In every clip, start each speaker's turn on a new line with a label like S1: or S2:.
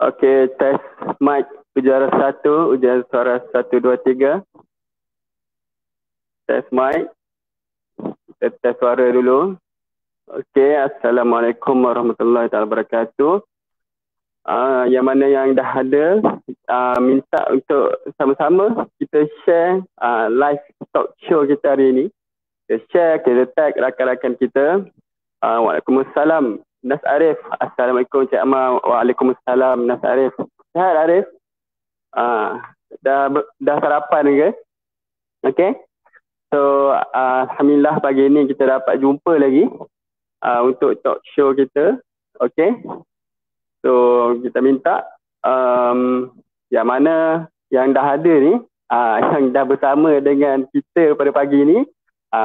S1: Okey, test mic ujian 1, ujian suara 1, 2, 3. Test mic. Kita test suara dulu. Okey, Assalamualaikum warahmatullahi wabarakatuh. Yang mana yang dah ada, minta untuk sama-sama kita share live talk show kita hari ini. Kita share, kita tag rakan-rakan kita. Waalaikumsalam. Nas Arif. Assalamualaikum Cik Amal. Waalaikumsalam Nas Arif. Sihat Arif? Dah sarapan ke? Okey. So alhamdulillah pagi ni kita dapat jumpa lagi untuk talk show kita. Okey. So kita minta yang mana yang dah ada ni, yang dah bersama dengan kita pada pagi ni,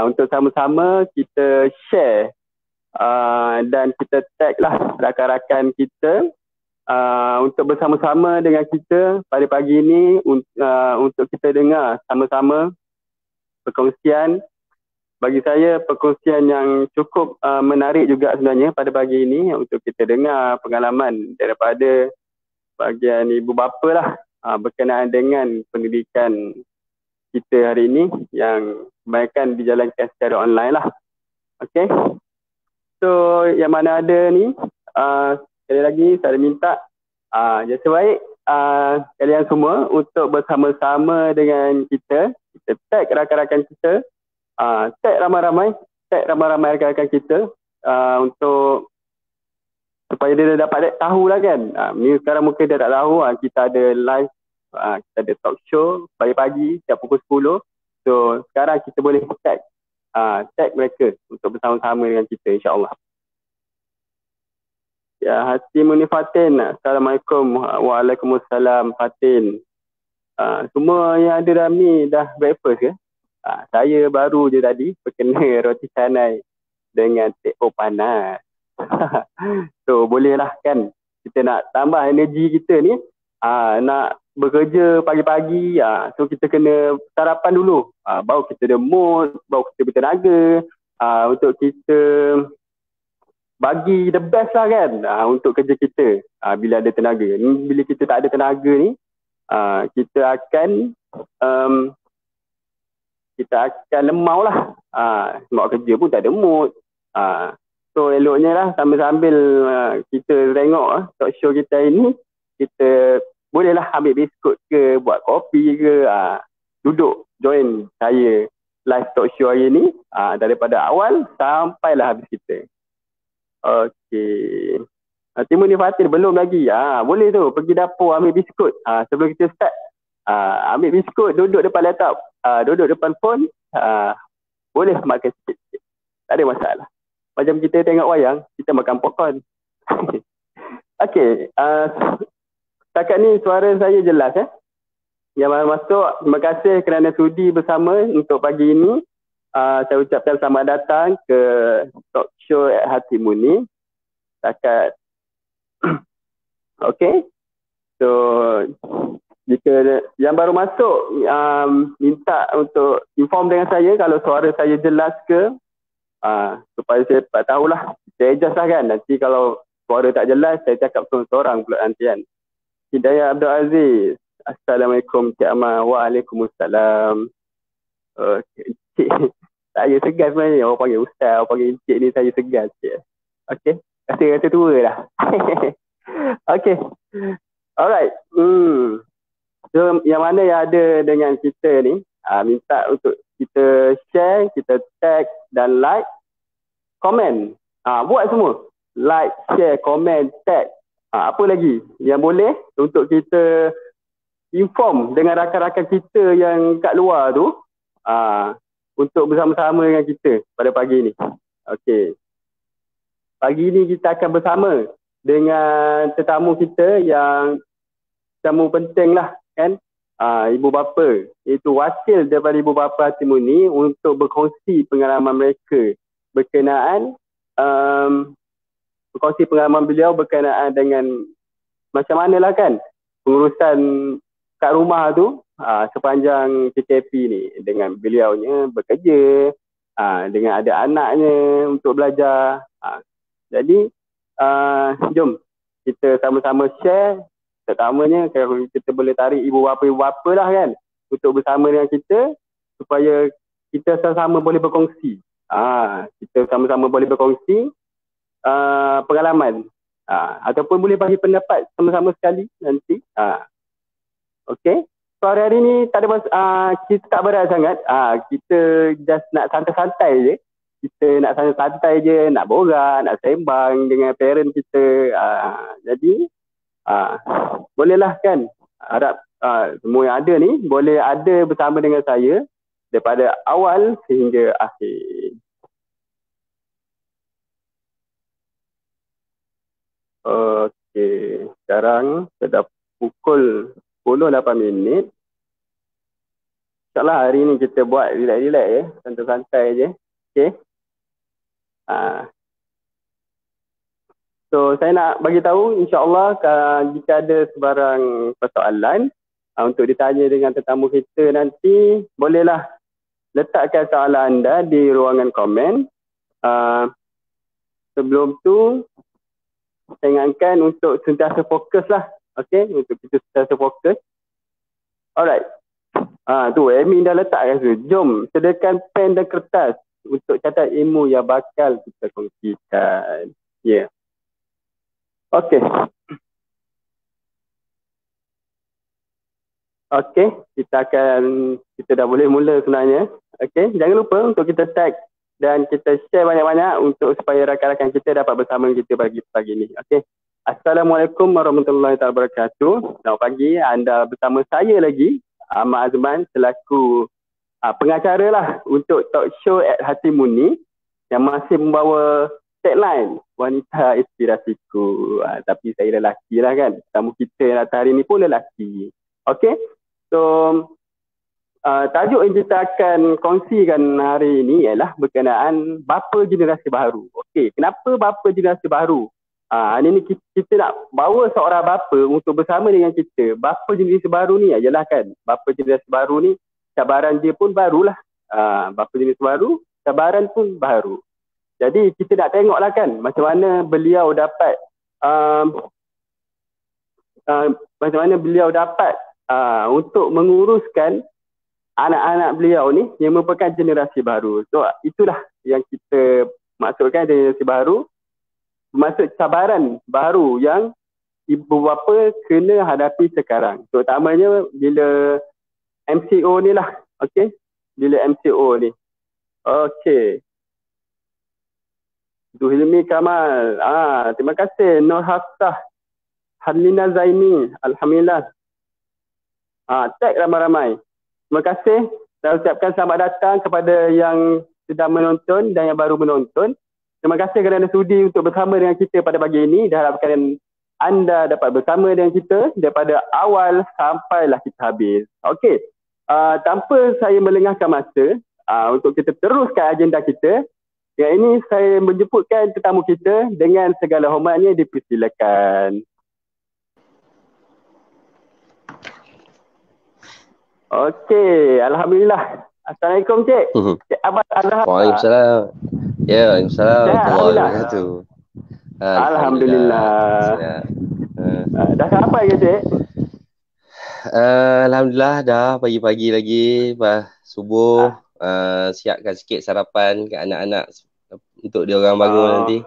S1: untuk sama-sama kita share dan kita tag lah rakan-rakan kita untuk bersama-sama dengan kita pada pagi ini untuk kita dengar sama-sama perkongsian. Bagi saya perkongsian yang cukup menarik juga sebenarnya pada pagi ini untuk kita dengar pengalaman daripada bahagian ibu bapa lah berkenaan dengan pendidikan kita hari ini yang kebanyakan dijalankan secara online lah. Okay. So yang mana ada ni, sekali lagi saya minta jasa baik kalian semua untuk bersama-sama dengan kita tag rakan-rakan kita, tag ramai-ramai rakan-rakan kita untuk supaya dia dapat tahu lah kan. Ni sekarang mungkin dia tak tahu kita ada live, kita ada talk show pagi-pagi setiap pukul 10. So sekarang kita boleh tag mereka untuk bersama-sama dengan kita, insyaAllah. Ya, Hati Munir Fatin. Assalamualaikum. Waalaikumsalam Fatin. Semua yang ada dalam ni dah breakfast ke? Saya baru je tadi berkena roti canai dengan teh o panas. So bolehlah kan, kita nak tambah energi kita ni, nak bekerja pagi-pagi, so kita kena sarapan dulu, baru kita ada mood, baru kita bertenaga untuk kita bagi the best lah kan untuk kerja kita. Bila ada tenaga ni, bila kita tak ada tenaga ni, kita akan lemau lah, sebab kerja pun tak ada mood. So eloknya lah sambil-sambil kita tengok talk show kita ini, kita bolehlah ambil biskut ke, buat kopi ke, duduk join saya live talk show hari ni, daripada awal sampailah habis kita. Okey. Timur ni Fatin belum lagi. Boleh tu pergi dapur ambil biskut. Sebelum kita start, ambil biskut, duduk depan laptop, duduk depan phone, boleh makan sikit-sikit. Tak ada masalah. Macam kita tengok wayang, kita makan popcorn. Okey. Setakat ni suara saya jelas yang baru masuk, terima kasih kerana sudi bersama untuk pagi ini. Saya ucapkan selamat datang ke talk show at Hatimu ni. Setakat okay. So jika yang baru masuk minta untuk inform dengan saya kalau suara saya jelas ke, supaya saya dapat tahulah. Saya adjust lah kan. Nanti kalau suara tak jelas, saya cakap seorang-seorang pula nanti kan. Hidayah Abdul Aziz. Assalamualaikum Cik Amal. Waalaikumsalam. Cik, saya segan sebenarnya. Orang panggil ustaz, orang panggil cik ni saya segan sikit. Okay. Rasa tua dah. Okay. Alright. So, yang mana yang ada dengan kita ni, minta untuk kita share, kita tag dan like, komen. Buat semua. Like, share, komen, tag. Apa lagi yang boleh untuk kita inform dengan rakan-rakan kita yang kat luar tu, untuk bersama-sama dengan kita pada pagi ni. Okay. Pagi ni kita akan bersama dengan tetamu kita yang tetamu penting lah kan. Ibu bapa, iaitu wakil daripada ibu bapa Hatimu ni untuk berkongsi pengalaman mereka berkenaan beliau berkenaan dengan macam manalah kan pengurusan kat rumah tu sepanjang PKP ni, dengan beliaunya bekerja, dengan ada anaknya untuk belajar. Jadi jom kita sama-sama share. Terutamanya kalau kita boleh tarik ibu bapa lah kan untuk bersama dengan kita supaya kita sama-sama boleh berkongsi. Kita sama-sama boleh berkongsi pengalaman, ataupun boleh bagi pendapat sama-sama sekali nanti. Okay. So hari ni tak ada kita tak berat sangat. Kita just nak santai-santai je. Kita nak santai-santai je, nak borak, nak sembang dengan parent kita. Jadi bolehlah kan. Harap semua yang ada ni boleh ada bersama dengan saya daripada awal sehingga akhir. Okey, sekarang sudah pukul 10.08. InsyaAllah hari ni kita buat relax-relax je, santai-santai je. Okey. So saya nak bagi tahu insya-Allah jika ada sebarang persoalan untuk ditanya dengan tetamu kita nanti, bolehlah letakkan soalan anda di ruangan komen. Sebelum tu saya ingatkan untuk sentiasa fokus lah. Okay, untuk kita sentiasa fokus. Alright. Tu admin dah letak kat situ. Jom sediakan pen dan kertas untuk catat ilmu yang bakal kita kongsikan. Ya. Yeah. Okey. Okey, kita dah boleh mula sebenarnya. Okey, jangan lupa untuk kita tag dan kita share banyak-banyak untuk supaya rakan-rakan kita dapat bersama kita pagi ini. Okey. Assalamualaikum warahmatullahi wabarakatuh. Selamat pagi. Anda bersama saya lagi, Ahmad Azman, selaku pengacara lah untuk talk show at Hatimu ni yang masih membawa tagline wanita inspirasiku. Tapi saya lelaki lah kan. Tamu kita hari ni pun lelaki. Okay. So tajuk yang kita akan kongsikan hari ini ialah berkenaan bapa generasi baru. Okay. Kenapa bapa generasi baru? Hari ni kita nak bawa seorang bapa untuk bersama dengan kita. Bapa generasi baru ni ialah kan. Bapa generasi baru ni cabaran dia pun barulah. Bapa generasi baru, cabaran pun baru. Jadi kita nak tengoklah kan macam mana beliau dapat untuk menguruskan anak-anak beliau ni yang merupakan generasi baru. So itulah yang kita maksudkan generasi baru, maksud cabaran baru yang ibu bapa kena hadapi sekarang. Terutamanya bila MCO ni lah. Okey, bila MCO ni. Okey. Zuhilmi Kamal. Terima kasih. Nur Hafsah. Harlina Zaini. Alhamdulillah. Tag ramai-ramai. Terima kasih. Saya ucapkan selamat datang kepada yang sedang menonton dan yang baru menonton. Terima kasih kerana sudi untuk bersama dengan kita pada pagi ini. Diharapkan anda dapat bersama dengan kita daripada awal sampailah kita habis. Okey. Tanpa saya melengahkan masa, untuk kita teruskan agenda kita, yang ini saya menjemputkan tetamu kita dengan segala hormatnya, dipersilakan. Okey, alhamdulillah. Assalamualaikum Cik. Cik Abbas Azhar.
S2: Waalaikumsalam. Ya, waalaikumsalam warahmatullahi wabarakatuh.
S1: Alhamdulillah. Dah sampai ke Cik?
S2: Alhamdulillah dah pagi-pagi lagi, subuh. Siapkan sikit sarapan ke anak-anak untuk dia orang bangun nanti.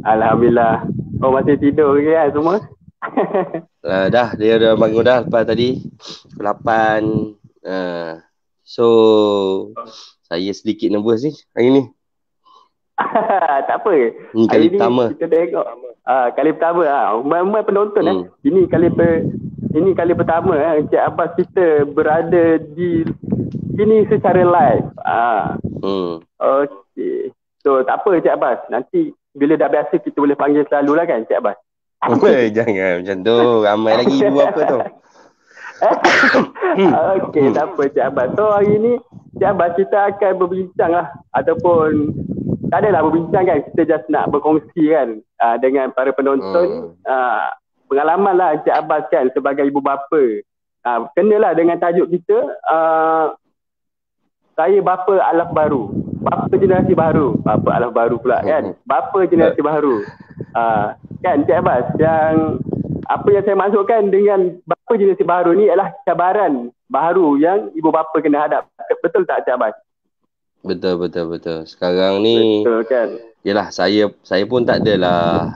S1: Alhamdulillah. Oh, masih tidur ke kan semua?
S2: Dah, dia dah bangun dah lepas tadi pukul 8. So saya sedikit nervous ni hari ni.
S1: Tak apa.
S2: Ini kali pertama.
S1: Kita tengok. Kali pertama. Ramai penonton Ini kali pertama Encik Abbas kita berada di sini secara live. Okey. So tak apa Encik Abbas. Nanti bila dah biasa kita boleh panggil selalu lah kan Encik Abbas.
S2: Jangan macam tu. Ramai lagi ibu apa tu.
S1: Okey, tak apa Encik Abbas. So hari ni Encik Abbas kita akan berbincang lah. Ataupun tak adalah berbincang kan. Kita just nak berkongsi kan dengan para penonton. Pengalaman lah Encik Abbas kan sebagai ibu bapa. Kenalah dengan tajuk kita. Saya bapa alaf baru. Bapa generasi baru. Bapa alaf baru pula kan. Bapa generasi baru. Kan Encik Abbas, yang apa yang saya masukkan dengan bapa generasi baru ni adalah cabaran baru yang ibu bapa kena hadap. Betul tak Encik Abbas?
S2: Betul. Sekarang ni
S1: betul kan.
S2: Yalah, saya pun tak adalah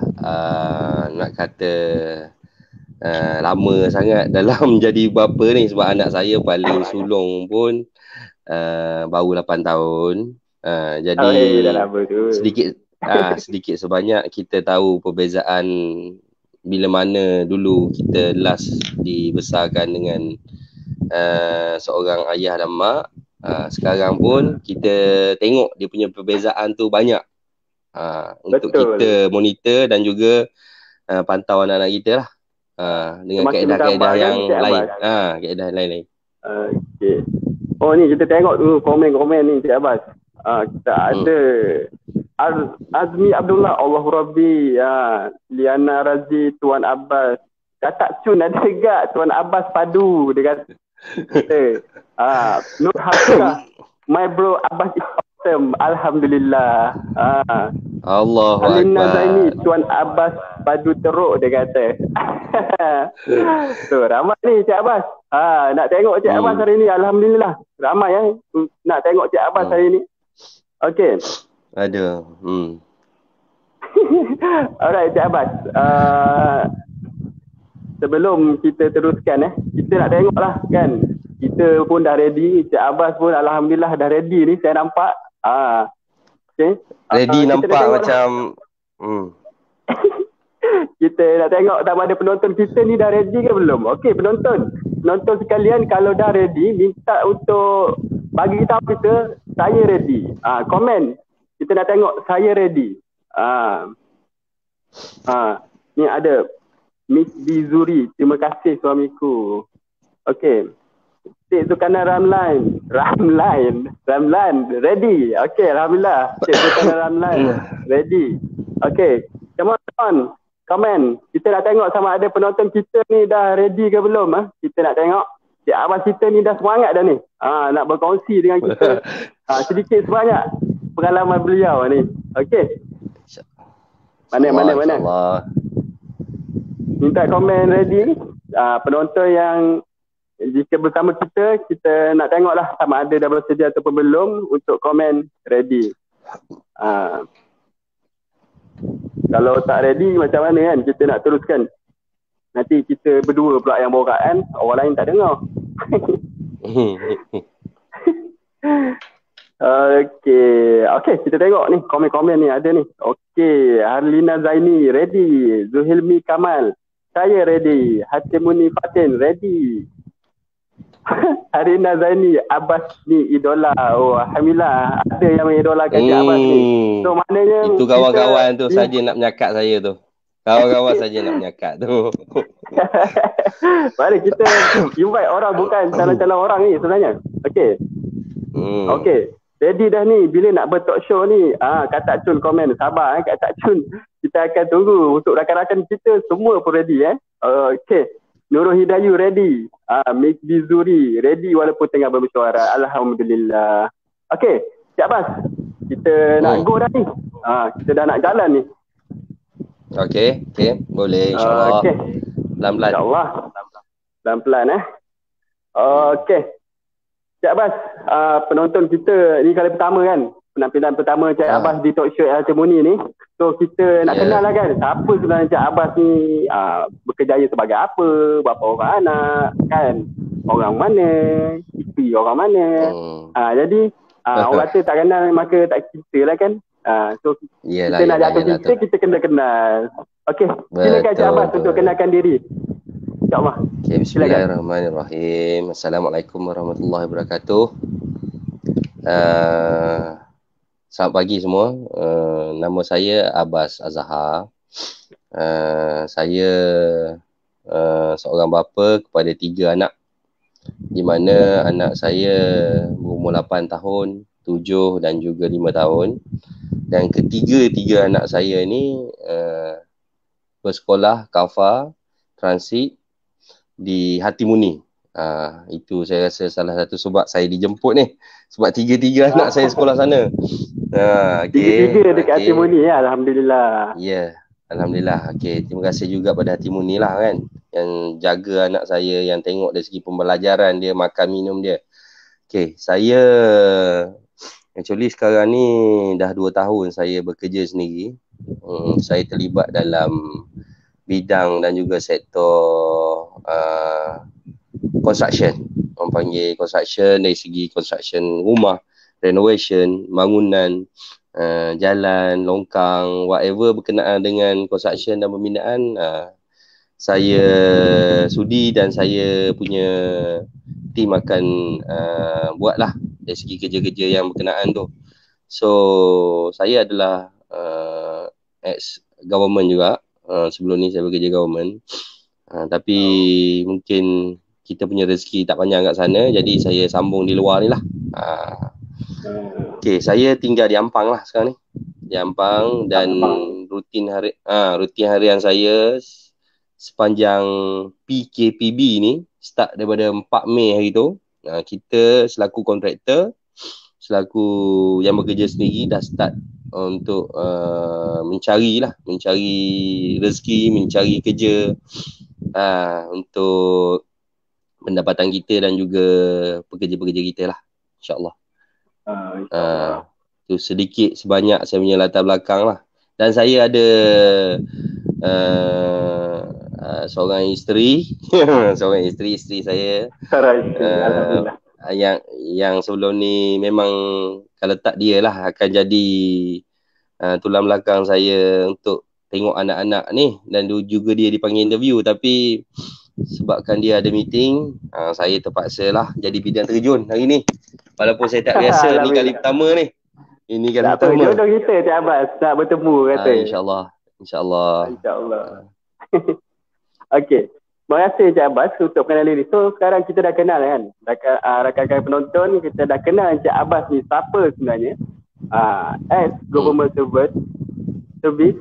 S2: nak kata lama sangat dalam jadi bapa ni, sebab anak saya paling sulung pun baru 8 tahun. Jadi sedikit sebanyak kita tahu perbezaan bila mana dulu kita last dibesarkan dengan seorang ayah dan mak. Sekarang pun kita tengok dia punya perbezaan tu banyak. Untuk kita monitor dan juga pantau anak-anak kita lah. Dengan kaedah-kaedah yang lain. Kaedah lain-lain.
S1: Okay. Oh ni kita tengok dulu komen-komen ni Cik Abbas. Kita ada Azmi Abdullah, Allahu Rabbi, Liana Razi, Tuan Abbas. Katak Cun ada tegak, Tuan Abbas padu dia kata. Nur Hafsah, my bro Abbas is awesome, alhamdulillah.
S2: Allahu Akbar.
S1: Alina Zaini, Tuan Abbas padu teruk dia kata. So ramai ni Cik Abbas. Nak tengok Cik Abbas hari ni, alhamdulillah. Ramai nak tengok Cik Abbas hari ni. Okey.
S2: Ada.
S1: Alright Cik Abbas. Sebelum kita teruskan kita nak tengok lah kan. Kita pun dah ready. Cik Abbas pun alhamdulillah dah ready ni, saya nampak. Okay.
S2: Ready nampak macam
S1: kita nak tengok sama ada penonton kita ni dah ready ke belum. Okey penonton sekalian, kalau dah ready minta untuk bagi tahu kita saya ready. Komen. Kita nak tengok saya ready. Ni ada Miss Bizuri, terima kasih suamiku. Okey. Cik Zulkarnain Ramlan ready. Okey, alhamdulillah. Cik Zulkarnain Ramlan ready. Okey. Come on. Komen. Kita nak tengok sama ada penonton kita ni dah ready ke belum. Kita nak tengok. Cik Abbas kita ni dah semangat dah ni. Nak berkongsi dengan kita. Sedikit sebanyak pengalaman beliau ni. Okey. Mana. Minta komen ready. Penonton yang jika bersama kita nak tengoklah sama ada dah bersedia ataupun belum untuk komen ready. Kalau tak ready macam mana kan kita nak teruskan. Nanti kita berdua pula yang borak kan, orang lain tak dengar. Okey, kita tengok ni komen-komen ni ada ni. Okey, Harlina Zaini ready, Zuhilmi Kamal saya ready, Hatimuni Fatin ready. Harina Zaini, Abbas ni idola. Oh, alhamdulillah ada yang mengidolakan Cik Abbas ni. So maknanya
S2: itu kawan-kawan tu saja nak menyakat saya tu. Kawan-kawan saja nak menyakat tu.
S1: Mari kita invite orang, bukan calon-calon orang ni sebenarnya. Okey. Okey. Ready dah ni, bila nak bertalk show ni? Kak Tak Cun komen, sabar Kak Tak Cun. Kita akan tunggu untuk rakan-rakan kita semua pun ready Okey. Nurul Hidayu ready. Miss Bizuri ready walaupun tengah bermesyuarat. Alhamdulillah. Okey, Cik Abbas. Kita nak go dah ni. Kita dah nak jalan ni.
S2: Okey, boleh insya-Allah.
S1: Okey.
S2: Pelan-pelan.
S1: Insya-Allah. Pelan-pelan Okey. Cik Abbas, penonton kita ni kali pertama kan, penampilan pertama Cik Abbas di talk show Harmony ni. So kita nak kenal lah kan, siapa sebenarnya Cik Abbas ni, berkejaya sebagai apa, berapa orang anak kan, orang mana, isteri orang mana. Jadi orang kata tak kenal maka tak cerita lah kan. So kita nak jatuh cerita, kita kena kenal. Okey, silakan Cik Abbas untuk kenalkan diri. InsyaAllah.
S2: Okay, bismillahirrahmanirrahim. Assalamualaikum warahmatullahi wabarakatuh. Selamat pagi semua. Nama saya Abbas Azhar. Saya seorang bapa kepada 3 anak. Di mana anak saya berumur 8 tahun, 7 dan juga 5 tahun. Dan ketiga-tiga anak saya ni bersekolah Kafa Transit di Harmony. Itu saya rasa salah satu sebab saya dijemput ni. Sebab 3 anak saya sekolah sana. Okay.
S1: 3 dekat Harmony ya, alhamdulillah.
S2: Ya, alhamdulillah. Okey, terima kasih juga pada Harmony lah kan, yang jaga anak saya, yang tengok dari segi pembelajaran dia, makan minum dia. Okey, saya actually sekarang ni dah 2 tahun saya bekerja sendiri. Saya terlibat dalam bidang dan juga sektor construction. Orang panggil construction dari segi construction rumah, renovation, bangunan, jalan, longkang, whatever berkenaan dengan construction dan pembinaan, saya sudi dan saya punya tim akan buatlah dari segi kerja-kerja yang berkenaan tu. So saya adalah ex-government juga. Sebelum ni saya bekerja government. Tapi mungkin kita punya rezeki tak panjang kat sana, jadi saya sambung di luar ni lah. Okay, saya tinggal di Ampang lah sekarang ni. Di Ampang, dan rutin harian saya sepanjang PKPB ni start daripada 4 Mei hari tu. Kita selaku kontraktor, selaku yang bekerja sendiri, dah start untuk mencari rezeki, mencari kerja untuk pendapatan kita dan juga pekerja-pekerja kita lah, insyaAllah. Tu sedikit sebanyak saya punya latar belakang lah. Dan saya ada seorang isteri isteri saya yang sebelum ni memang kalau tak dia lah akan jadi tulang belakang saya untuk tengok anak-anak ni, dan juga dia dipanggil interview, tapi sebabkan dia ada meeting, saya terpaksa lah jadi bidang terjun hari ni, walaupun saya tak biasa. Ni kali pertama ni. Ini kali
S1: tak
S2: pertama.
S1: Jodoh kita Cik Abbas nak bertemu kata.
S2: InsyaAllah. Okey. Terima kasih Cik Abbas untuk kenal diri. So sekarang kita dah kenal kan, rakan-rakan penonton, kita dah kenal Cik Abbas ni siapa sebenarnya. Ex-government service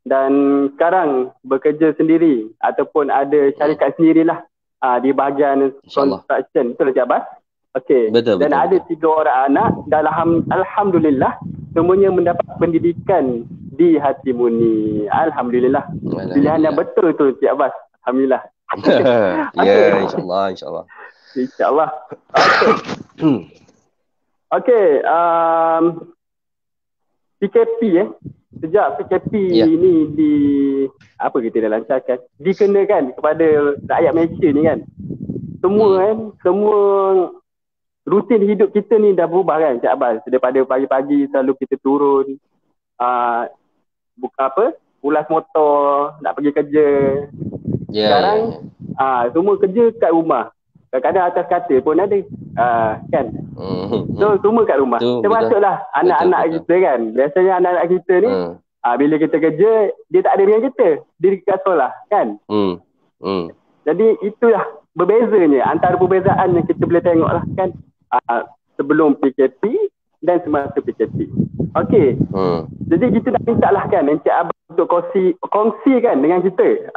S2: dan sekarang bekerja sendiri ataupun ada syarikat sendirilah di bahagian construction. Betul Cik Abbas? Okey. Dan betul. Ada 3 orang anak dan alhamdulillah semuanya mendapat pendidikan di Harmony. Alhamdulillah. Pilihan yang betul tu Cik Abbas. Alhamdulillah. Ya, insyaAllah.
S1: InsyaAllah. Okey. PKP sejak PKP ni apa kita dah lancarkan, dikenakan kepada rakyat Malaysia ni kan. Semua rutin hidup kita ni dah berubah kan Cik Abbas. Daripada pagi-pagi selalu kita turun ulas motor nak pergi kerja. Sekarang semua kerja kat rumah. Kadang-kadang atas katil pun ada kan. So semua kat rumah. Termasuklah anak-anak kita kan. Biasanya anak-anak kita ni Bila kita kerja, dia tak ada dengan kita. Dia dekat sekolah, kan? Jadi itulah berbezanya. Antara perbezaan yang kita boleh tengok lah, kan? Sebelum PKP dan semasa PKP. Okey. Jadi kita nak minta lah, kan, Encik Abang untuk kongsi kan dengan kita.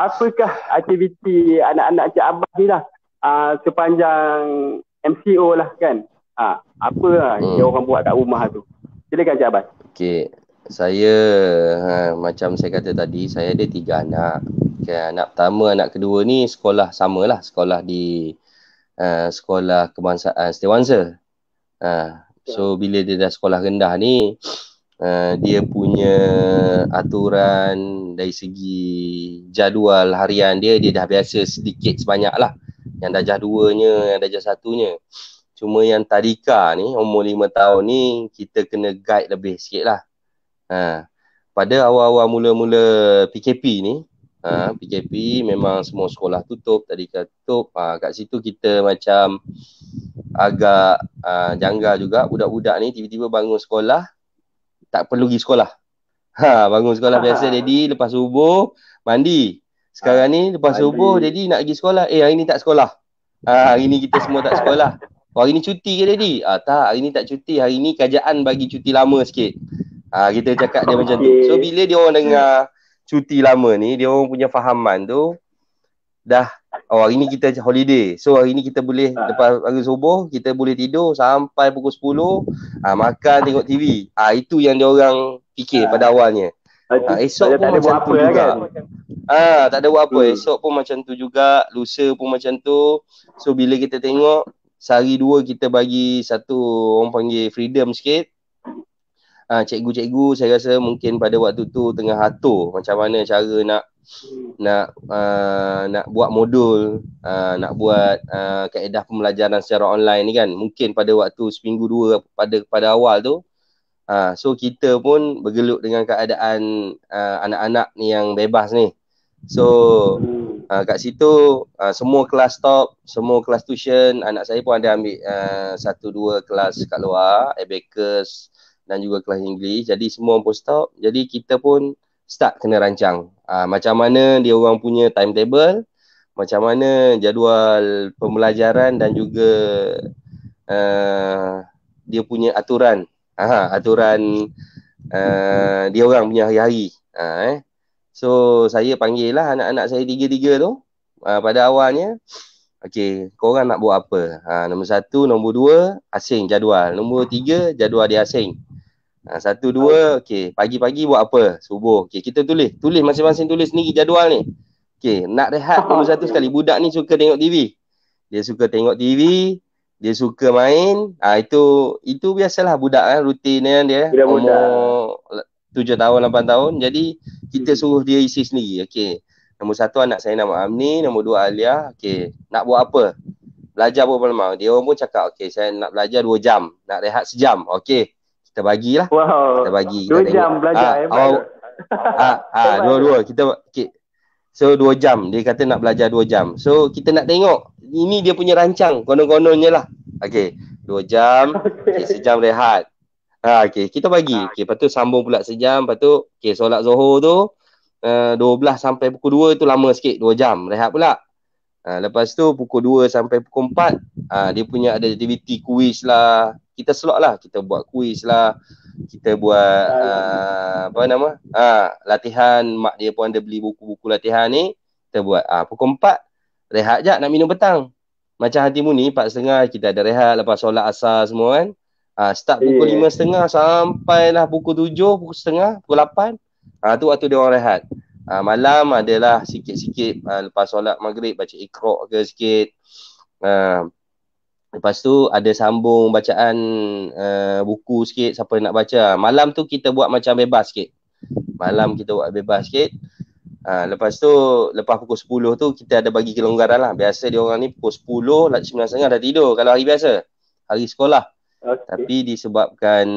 S1: Apakah aktiviti anak-anak Encik Abang ni lah sepanjang MCO lah, kan? Apa lah yang orang buat kat rumah tu. Silakan Encik Abang.
S2: Okey. Saya macam saya kata tadi, saya ada 3 anak. Okay, anak pertama, anak kedua ni sekolah samalah, sekolah di sekolah kebangsaan Setiawansa. So bila dia dah sekolah rendah ni, dia punya aturan dari segi jadual harian dia dah biasa sedikit sebanyak lah. Yang darjah 2-nya, yang darjah 1-nya. Cuma yang tadika ni, umur 5 tahun ni, kita kena guide lebih sikit lah. Pada awal-awal mula-mula PKP ni, PKP memang semua sekolah tutup, tadika tutup. Kat situ kita macam agak janggal juga. Budak-budak ni tiba-tiba bangun sekolah, tak perlu pergi sekolah. Bangun sekolah biasa, daddy lepas subuh mandi. Sekarang ni lepas subuh daddy nak pergi sekolah. Hari ni tak sekolah. Hari ni kita semua tak sekolah. Hari ni cuti ke daddy? Tak, hari ni tak cuti. Hari ni kerajaan bagi cuti lama sikit. Kita cakap dia macam tu. So bila dia orang dengar cuti lama ni, dia orang punya fahaman tu dah, hari ni kita holiday. So hari ni kita boleh lepas pagi subuh kita boleh tidur sampai pukul 10, makan, tengok TV. Itu yang dia orang fikir pada awalnya. Esok pun macam tu juga. Kan? Tak ada buat apa. Esok pun macam tu juga, lusa pun macam tu. So bila kita tengok sehari 2 kita bagi satu, orang panggil freedom sikit. Cikgu-cikgu saya rasa mungkin pada waktu tu tengah atur macam mana cara nak buat modul, nak buat kaedah pembelajaran secara online ni kan. Mungkin pada waktu seminggu 2 pada awal tu, so kita pun bergelut dengan keadaan anak-anak ni yang bebas ni. So kat situ semua kelas stop, semua kelas tuition. Anak saya pun ada ambil 1-2 kelas kat luar, abacus dan juga kelas English. Jadi semua pun stop. Jadi kita pun start kena rancang. Macam mana dia orang punya timetable, macam mana jadual pembelajaran dan juga dia punya aturan. Aturan dia orang punya hari-hari. So saya panggil lah anak-anak saya 3 tu pada awalnya. Okey, korang nak buat apa? Nombor 1, nombor 2 asing jadual. Nombor 3 jadual dia asing. 1, 2, okey, pagi-pagi buat apa? Subuh. Okey, kita tulis masing-masing tulis sendiri jadual ni. Okey, nak rehat nombor 1 sekali. Budak ni suka tengok TV. Dia suka tengok TV, dia suka main. Itu biasalah budak kan, rutin kan dia. Umur 7 tahun, 8 tahun. Jadi kita suruh dia isi sendiri. Okey. Nombor 1 anak saya nama Amni, nombor 2 Alia. Okey, nak buat apa? Belajar berapa lama? Dia orang pun cakap, okey, saya nak belajar 2 jam, nak rehat sejam. Okey. Kita bagilah. Kita bagi.
S1: 2 jam belajar.
S2: Dua-dua. Okay. So 2 jam. Dia kata nak belajar 2 jam. So kita nak tengok. Ini dia punya rancang. Konon-kononnya lah. Okay. 2 jam. Okay, sejam rehat. Okay. Kita bagi. Okay. Lepas tu sambung pula sejam. Lepas tu okay, solat Zohor tu 12 sampai pukul 2 tu lama sikit. 2 jam. Rehat pula. Lepas tu pukul 2 sampai pukul 4 dia punya ada aktiviti kuis lah. Kita slot lah, kita buat kuis lah, kita buat latihan. Mak dia pun ada beli buku-buku latihan ni. Kita buat pukul 4 rehat je nak minum petang. Macam Hati Muni 4.30 kita ada rehat lepas solat asar semua kan. Start pukul 5.30 sampailah pukul 7, pukul 7.30, pukul 8. Tu waktu dia orang rehat. Malam adalah sikit-sikit lepas solat maghrib baca Iqra' ke sikit. Lepas tu ada sambung bacaan buku sikit siapa nak baca. Malam tu kita buat macam bebas sikit. Malam kita buat bebas sikit. Lepas tu lepas pukul 10 tu kita ada bagi kelonggaran lah. Biasa dia orang ni pukul 10, 9.30 dah tidur kalau hari biasa. Hari sekolah. Okay. Tapi disebabkan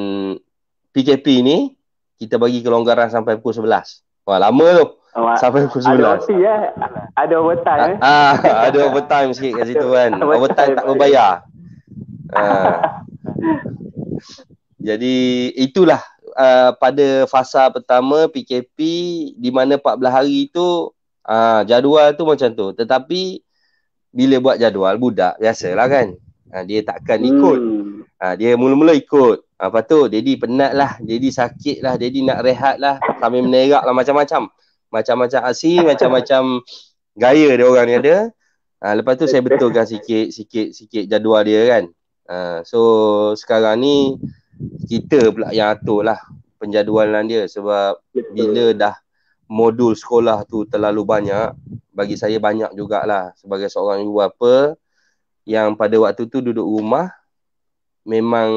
S2: PKP ni kita bagi kelonggaran sampai pukul 11. Wah lama tu. Sampai pukul 11.
S1: Ada OT ada overtime
S2: ada overtime sikit kat situ kan. Overtime tak berbayar. Jadi itulah pada fasa pertama PKP di mana 14 hari tu jadual tu macam tu. Tetapi bila buat jadual budak biasalah kan. Dia takkan ikut. Dia mula-mula ikut. Lepas tu Daddy penat lah, Daddy sakit lah, Daddy nak rehat lah, sambil menerak lah macam-macam. Macam-macam aksi, macam-macam gaya dia orang ni ada. Lepas tu saya betulkan sikit jadual dia kan. So sekarang ni kita pula yang atur lah penjadualan dia, sebab bila dah modul sekolah tu terlalu banyak, bagi saya banyak jugalah sebagai seorang ibu bapa yang pada waktu tu duduk rumah, memang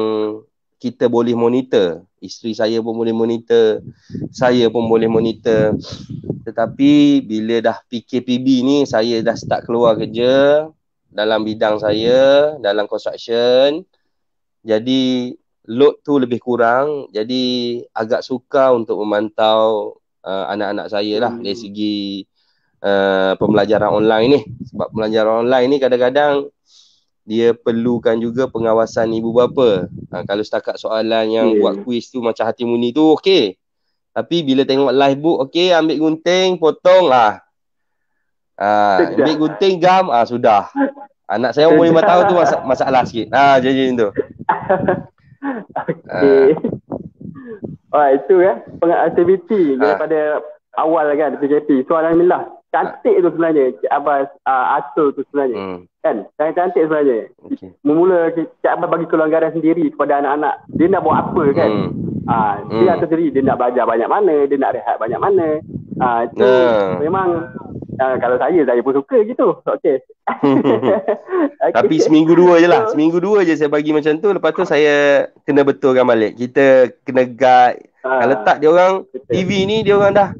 S2: kita boleh monitor. Isteri saya pun boleh monitor, saya pun boleh monitor. Tetapi bila dah PKPB ni, saya dah start keluar kerja dalam bidang saya, dalam construction. Jadi load tu lebih kurang. Jadi agak sukar untuk memantau anak-anak saya lah dari segi pembelajaran online ni. Sebab pembelajaran online ni kadang-kadang dia perlukan juga pengawasan ibu bapa. Kalau setakat soalan yang buat kuis tu macam hati muni tu okey. Tapi bila tengok live book, okey, ambil gunting, potong lah. Ambil gunting, gam, sudah. Anak saya umur 5 tahun tu masalah sikit. Jadi tu.
S1: Okey. Itu aktiviti daripada awal kan PKP. So alhamdulillah cantik tu sebenarnya Cik Abbas atur tu sebenarnya. Kan? Sangat cantik sebenarnya. Okay. Memula Cik Abbas bagi kelonggaran sendiri kepada anak-anak. Dia nak buat apa kan? Dia atur sendiri, dia nak belajar banyak mana, dia nak rehat banyak mana. Itu memang kalau saya pun suka gitu. Okey.
S2: Tapi seminggu dua je lah. Seminggu dua je saya bagi macam tu. Lepas tu saya kena betulkan balik. Kita kena guide. Kalau tak dia orang TV ni dia orang dah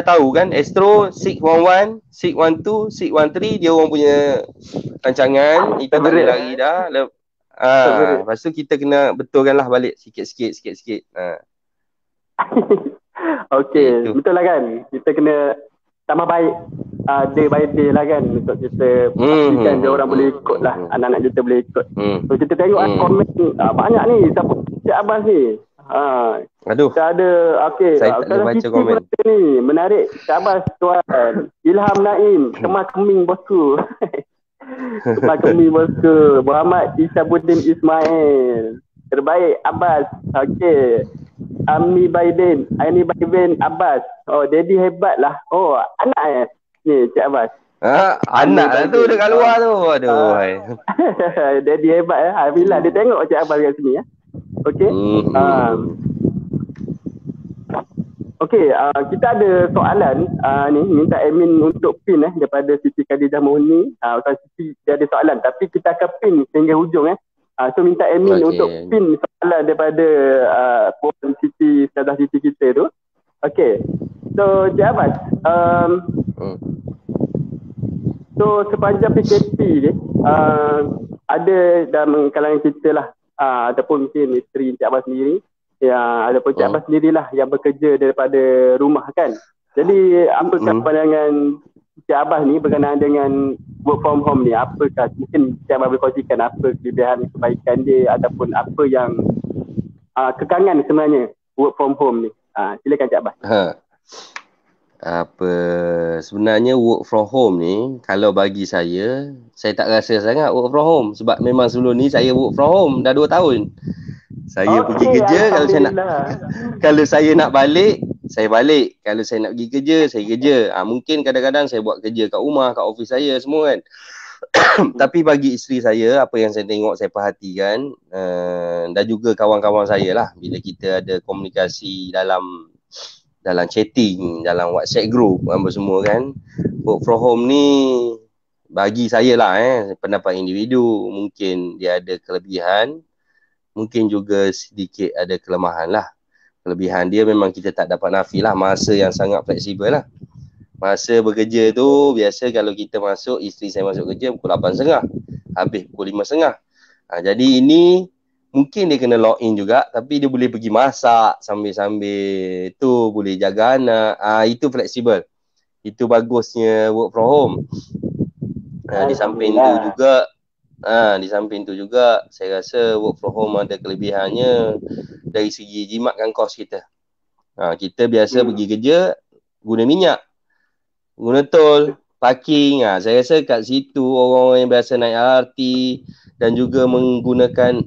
S2: tahu kan. Astro 611, 612, 613 dia orang punya rancangan. Kita tak boleh lari dah. Lepas tu kita kena betulkan lah balik sikit-sikit.
S1: Okey, betul lah kan. Kita kena tambah baik day by day lah kan, untuk kita pastikan dia orang boleh ikut lah, anak-anak kita boleh ikut. So kita tengok komen banyak ni, siapa Cik Abbas ni.
S2: Aduh.
S1: Kita ada, okey.
S2: Saya tak boleh baca komen.
S1: Ni menarik. Cik Abbas tuan. Ilham Naim, Kemas Keming bosku. Kemas Keming bosku. Muhammad Isyabuddin Ismail. Terbaik Abbas. Okey. Aini Biden Abbas. Oh, Daddy hebat lah. Oh, anak ni Cik Abbas.
S2: Anak lah tu dekat luar tu. Aduh.
S1: Daddy hebat Alhamdulillah dia tengok Cik Abbas kat sini Okey. Okey, kita ada soalan ni, minta admin untuk pin daripada Siti Khadijah Mohni. Ustaz Siti dia ada soalan tapi kita akan pin sehingga hujung so minta admin untuk pin soalan daripada Siti, Ustazah Siti kita tu. Okey. So Cik Abbas, so sepanjang PKP ni ada dalam kalangan kita lah, ataupun mungkin isteri Cik Abbas sendiri, ataupun Cik Abbas sendirilah yang bekerja daripada rumah kan. Jadi apakah pandangan Cik Abbas ni berkenaan dengan work from home ni? Apakah mungkin Cik Abbas boleh kongsikan apa kelebihan, kebaikan dia, ataupun apa yang kekangan sebenarnya work from home ni? Silakan Cik Abbas.
S2: Sebenarnya work from home ni, kalau bagi saya tak rasa sangat work from home. Sebab memang sebelum ni saya work from home dah 2 tahun. Saya pergi kerja, kalau saya nak balik, saya balik. Kalau saya nak pergi kerja, saya kerja. Mungkin kadang-kadang saya buat kerja kat rumah, kat office saya semua kan. Tapi bagi isteri saya, apa yang saya tengok, saya perhatikan, dan juga kawan-kawan saya lah, bila kita ada komunikasi dalam chatting, dalam WhatsApp group apa semua kan, work from home ni bagi saya lah pendapat individu, mungkin dia ada kelebihan, mungkin juga sedikit ada kelemahan lah. Kelebihan dia memang kita tak dapat nafi lah, masa yang sangat fleksibel lah. Masa bekerja tu biasa kalau kita masuk, isteri saya masuk kerja pukul 8.30, habis pukul 5.30. Jadi ini mungkin dia kena log in juga, tapi dia boleh pergi masak sambil-sambil tu, boleh jaga anak. Itu fleksibel. Itu bagusnya work from home. Di samping tu juga di samping tu juga saya rasa work from home ada kelebihannya dari segi jimatkan kos kita. Kita biasa pergi kerja guna minyak, guna tol, parking. Saya rasa kat situ orang-orang yang biasa naik LRT dan juga menggunakan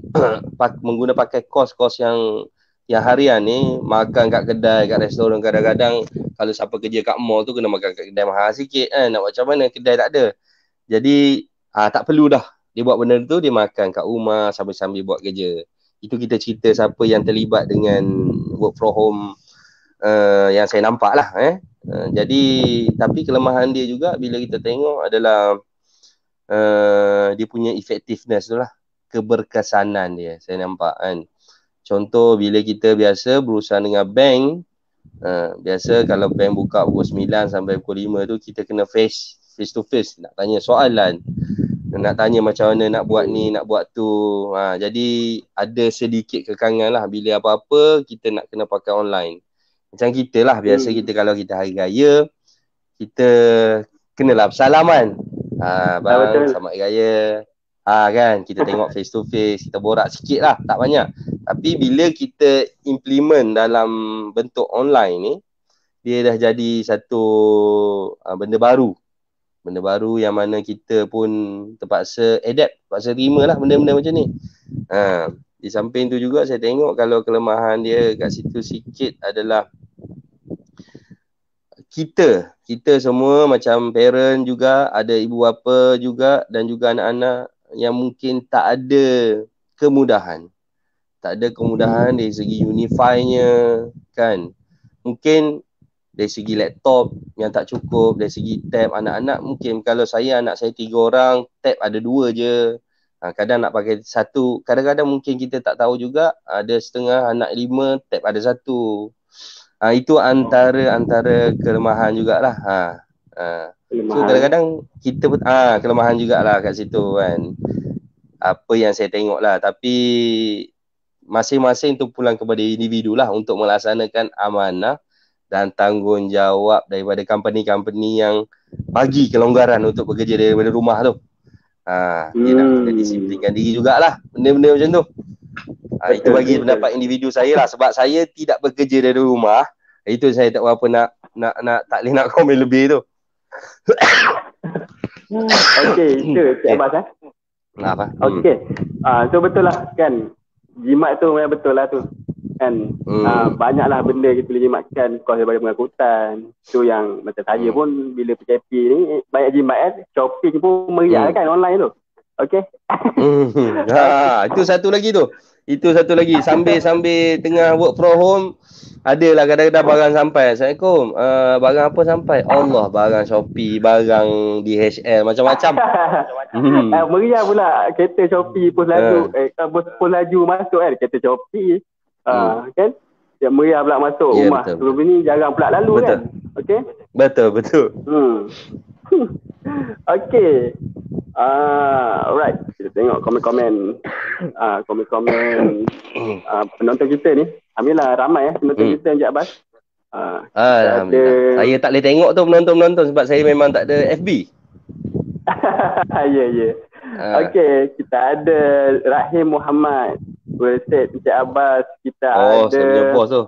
S2: pakai kos-kos yang harian ni, makan kat kedai, kat restoran, kadang-kadang kalau siapa kerja kat mall tu kena makan kat kedai mahal sikit kan. Nak macam mana, kedai tak ada. Jadi tak perlu dah dia buat benda tu, dia makan kat rumah sambil-sambil buat kerja. Itu kita cerita siapa yang terlibat dengan work from home yang saya nampak lah. Jadi tapi kelemahan dia juga bila kita tengok adalah dia punya effectiveness tu lah, keberkesanan dia saya nampak kan. Contoh bila kita biasa berurusan dengan bank, biasa kalau bank buka pukul 9 sampai pukul 5 tu kita kena face to face, nak tanya soalan, nak tanya macam mana nak buat ni, nak buat tu. Jadi ada sedikit kekangan lah bila apa-apa kita nak kena pakai online. Macam kita lah, biasa kita kalau kita hari raya, kita kenalah bersalaman. Bang, selamat hari raya. Kan, kita tengok face to face, kita borak sikit lah, tak banyak. Tapi bila kita implement dalam bentuk online ni, dia dah jadi satu benda baru. Benda baru yang mana kita pun terpaksa adapt, terpaksa terima lah benda-benda macam ni. Di samping tu juga saya tengok kalau kelemahan dia kat situ sikit adalah kita semua macam parent juga, ada ibu bapa juga dan juga anak-anak yang mungkin tak ada kemudahan. Tak ada kemudahan dari segi unify-nya kan. Mungkin dari segi laptop yang tak cukup, dari segi tab anak-anak, mungkin kalau anak saya 3 orang, tab ada 2 je. Kadang nak pakai 1, kadang-kadang mungkin kita tak tahu juga, ada setengah anak 5, tab ada 1. Itu antara kelemahan jugalah. So kadang-kadang kita kelemahan jugalah kat situ kan. Apa yang saya tengok lah, tapi masing-masing tu pulang kepada individu lah untuk melaksanakan amanah dan tanggungjawab daripada company-company yang bagi kelonggaran untuk bekerja daripada rumah tu. Dia nak kena disiplinkan diri jugalah benda-benda macam tu. Itu bagi pendapat individu saya lah, sebab saya tidak bekerja dari rumah. Itu saya tak berapa nak tak boleh nak komen lebih tu.
S1: Okey, itu Cik Abbas
S2: Apa?
S1: Okey. So betul lah kan. Jimat tu memang betul lah tu. Kan. Banyaklah benda kita boleh jimatkan kos daripada pengangkutan. Tu yang macam saya pun bila PKP ni banyak jimat kan. Shopping pun meriah kan online tu. Okey.
S2: Itu satu lagi tu. Itu satu lagi sambil tengah work from home, adalah kadang-kadang barang sampai. Assalamualaikum. Barang apa sampai? Allah, barang Shopee, barang DHL, macam-macam.
S1: Meriah pula kereta Shopee pos laju pos laju masuk kan kereta Shopee. Kan? Dia meriah pula masuk rumah.
S2: Betul.
S1: Sebelum ni jarang pula lalu betul. Kan. Okey.
S2: Betul.
S1: Okey. Alright, kita tengok komen-komen penonton kita ni. Alhamdulillah ramai penonton kita Encik Abbas.
S2: Alhamdulillah. Saya tak boleh tengok tu penonton sebab saya memang tak ada FB.
S1: Ya. Okey, kita ada Rahim Muhammad. Berset Encik Abbas, kita ada
S2: saya punya bos tu.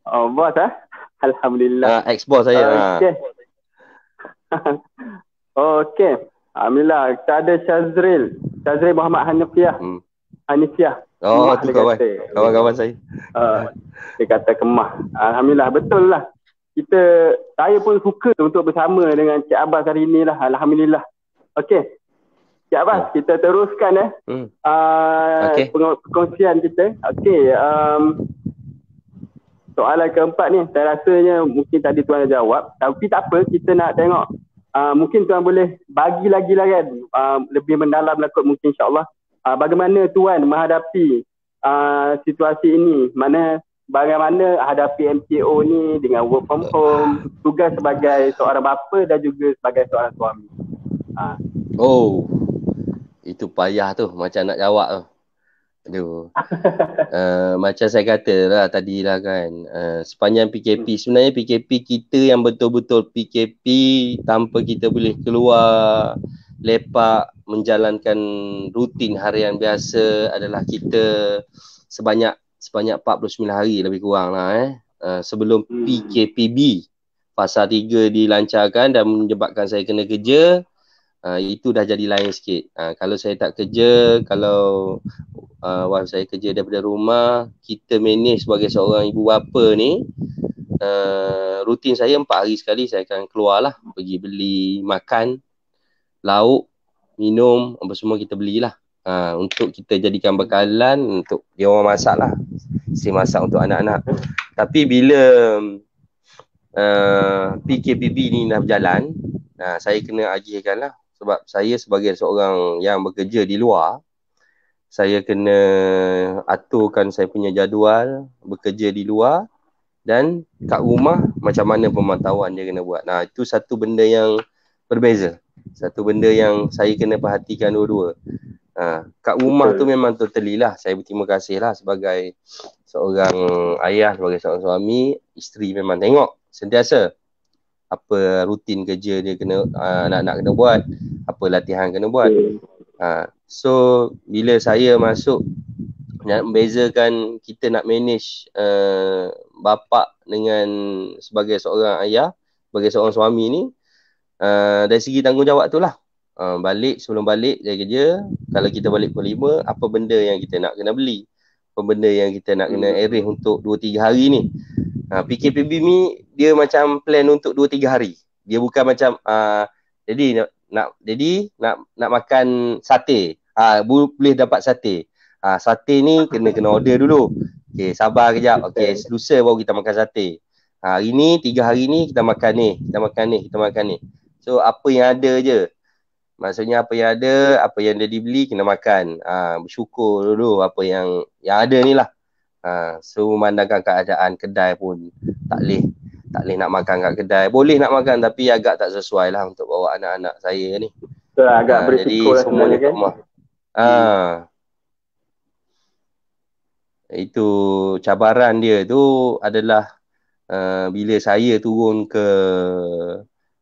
S1: Bos Alhamdulillah.
S2: Ex-bos saya.
S1: Okey. Alhamdulillah, kita ada Syazril Muhammad Hanifiah.
S2: Tu kawan-kawan saya.
S1: Dia kata Kemah. Alhamdulillah, betul lah. Saya pun suka untuk bersama dengan Cik Abbas hari ni lah. Alhamdulillah. Okey. Cik Abbas, kita teruskan perkongsian kita. Okey. Soalan keempat ni, saya rasanya mungkin tadi tuan dah jawab. Tapi tak apa, kita nak tengok. Mungkin tuan boleh bagi lagi lah kan, lebih mendalam lah kot mungkin insyaAllah. Bagaimana tuan menghadapi situasi ini, bagaimana hadapi MCO ni dengan work from home, tugas sebagai seorang bapa dan juga sebagai seorang suami.
S2: Itu payah tu, macam nak jawab tu. Aduh. Macam saya kata lah tadi lah kan, sepanjang PKP, sebenarnya PKP kita yang betul-betul PKP tanpa kita boleh keluar, lepak, menjalankan rutin harian biasa adalah kita sebanyak 49 hari lebih kurang lah sebelum PKPB fasa 3 dilancarkan dan menyebabkan saya kena kerja. Itu dah jadi lain sikit. Kalau saya tak kerja, kalau wife saya kerja daripada rumah, kita manage sebagai seorang ibu bapa ni, rutin saya 4 hari sekali saya akan keluar lah, pergi beli makan, lauk, minum, apa semua kita belilah. Untuk kita jadikan bekalan untuk dia orang masak lah. Isteri masak untuk anak-anak. Tapi bila PKPB ni dah berjalan, saya kena agihkan lah. Sebab saya sebagai seorang yang bekerja di luar, saya kena aturkan saya punya jadual bekerja di luar dan kat rumah macam mana pemantauan dia kena buat. Itu satu benda yang berbeza. Satu benda yang saya kena perhatikan dua-dua. Kat rumah tu memang totally lah. Saya berterima kasih lah sebagai seorang ayah, sebagai seorang suami. Isteri memang tengok sentiasa apa rutin kerja dia kena, anak-anak kena buat, apa latihan kena buat. So bila saya masuk nak membezakan kita nak manage bapa dengan sebagai seorang ayah, sebagai seorang suami ni, dari segi tanggungjawab tu lah. Balik, sebelum balik dari kerja, kalau kita balik pukul 5, apa benda yang kita nak kena beli, apa benda yang kita nak kena arrange untuk 2-3 hari ni. PKPB ni dia macam plan untuk 2-3 hari. Dia bukan macam jadi nak makan sate. Boleh dapat sate. Sate ni kena order dulu. Okey, sabar kejap. Okey, lusa baru kita makan sate. Hari ni 3 hari ni kita makan ni, kita makan ni. So apa yang ada je. Maksudnya apa yang ada, apa yang dah dibeli kena makan. Bersyukur dulu apa yang ada ni lah. So memandangkan keadaan kedai pun tak boleh nak makan kat kedai. Boleh nak makan tapi agak tak sesuai lah untuk bawa anak-anak saya ni.
S1: Agak berisiko lah
S2: semuanya
S1: kan?
S2: rumah. Itu cabaran dia tu adalah bila saya turun ke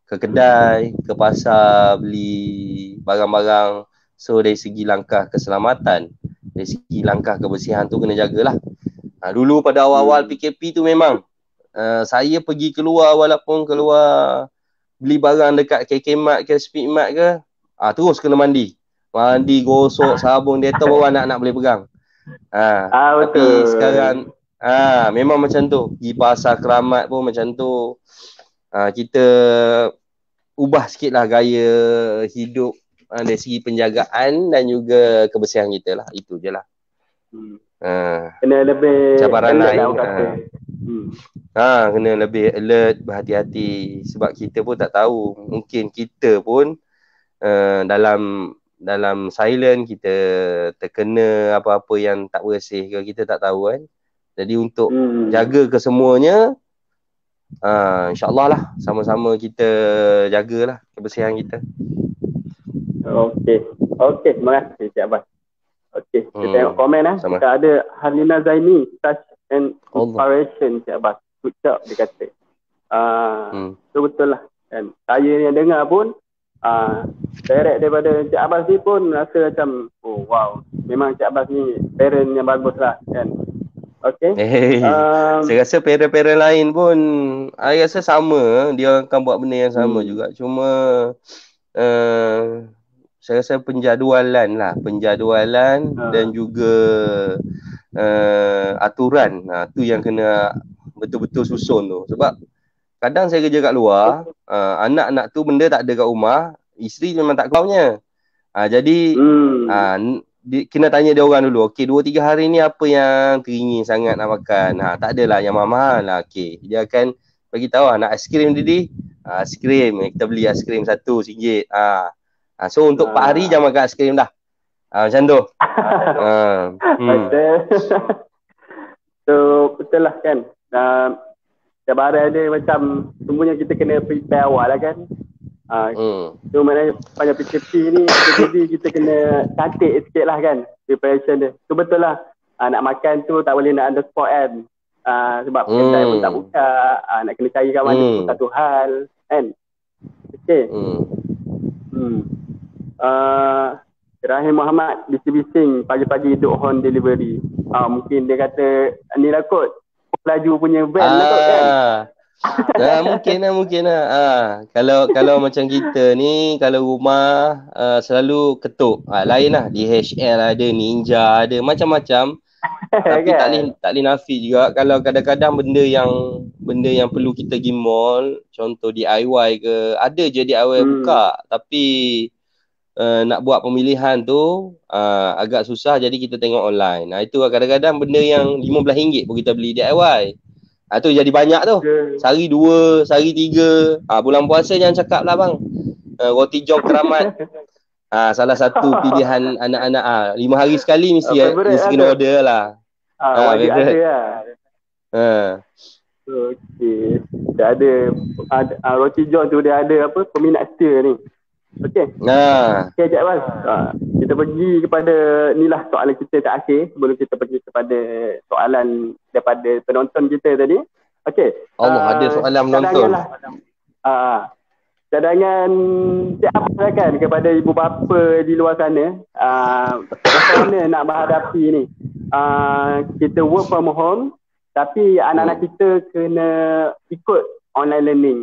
S2: kedai, ke pasar beli barang-barang. So dari segi langkah keselamatan, dari segi langkah kebersihan tu kena jagalah. Dulu pada awal-awal PKP tu memang saya pergi keluar, walaupun keluar beli barang dekat KK Mart ke Speed Mart ke, terus kena mandi, gosok, sabun, Dettol baru anak-anak boleh pegang. Tapi sekarang memang macam tu. Pergi pasar Keramat pun macam tu. Kita ubah sikit lah gaya hidup dari segi penjagaan dan juga kebersihan kita lah. Itu je lah.
S1: Kena lebih
S2: cabaran lain.
S1: Kena
S2: lebih alert, berhati-hati. Sebab kita pun tak tahu. Mungkin kita pun dalam silent kita terkena apa-apa yang tak bersih ke, kita tak tahu kan. Jadi untuk jaga kesemuanya, insyaAllah lah sama-sama kita jagalah kebersihan kita.
S1: Okey, terima kasih Cik Abbas. Okey, kita tengok komen kita ada Halina Zaini, touch and inspiration Cik Abbas. Good job dia kata. So betul lah kan. Saya yang dengar pun direct daripada Cik Abbas ni pun rasa macam wow, memang Cik Abbas ni parent yang bagus lah kan. Okay.
S2: Saya rasa parent-parent lain pun saya rasa sama, dia akan buat benda yang sama juga. Cuma saya rasa penjadualan dan juga aturan tu yang kena betul-betul susun tu. Sebab kadang saya kerja kat luar, anak-anak tu benda tak ada kat rumah, isteri memang tak keluarnya. Jadi kena tanya dia orang dulu. Okey, 2-3 hari ni apa yang teringin sangat nak makan? Tak adalah yang mahal lah. Okey, dia akan bagi tahu nak aiskrim Didi. Aiskrim, kita beli aiskrim RM1. So untuk 4 hari jangan makan aiskrim dah. Macam tu.
S1: So betul lah kan. Cabaran dia macam semuanya kita kena prepare awal lah kan. So maknanya pada PKP ni kita kena cantik sikit lah kan preparation dia. So betul lah nak makan tu tak boleh nak on the spot kan. Sebab kedai pun tak buka, nak kena cari kat mana pun satu hal kan. Okay. Rahim Muhammad bising-bising pagi-pagi duk home delivery. Mungkin dia kata ni lah kot laju punya van lah kot kan.
S2: Mungkin lah. Kalau macam kita ni, kalau rumah selalu ketuk. Lain lah. DHL ada, Ninja ada, macam-macam. Tapi
S1: Kan?
S2: tak boleh nafi juga kalau kadang-kadang benda yang perlu kita pergi mall, contoh DIY ke, ada je DIY buka, tapi nak buat pemilihan tu agak susah, jadi kita tengok online. Itu kadang-kadang benda yang RM15 pun kita beli DIY. Tu jadi banyak tu. Sehari 2, sehari 3. Bulan puasa jangan cakap lah bang. Roti jong keramat. Salah satu pilihan anak-anak. 5 hari sekali mesti kena order lah.
S1: Wajib ada lah. Okey. Dia ada roti john tu, dia ada apa peminat setia ni. Okey. Okey sekejap bang. Kita pergi kepada inilah soalan kita terakhir sebelum kita pergi kepada soalan daripada penonton kita tadi. Okey.
S2: Allah, ada soalan penonton.
S1: Cadangan siapa kan kepada ibu bapa di luar sana, macam mana nak menghadapi ni? Kita work from home tapi anak-anak kita kena ikut online learning,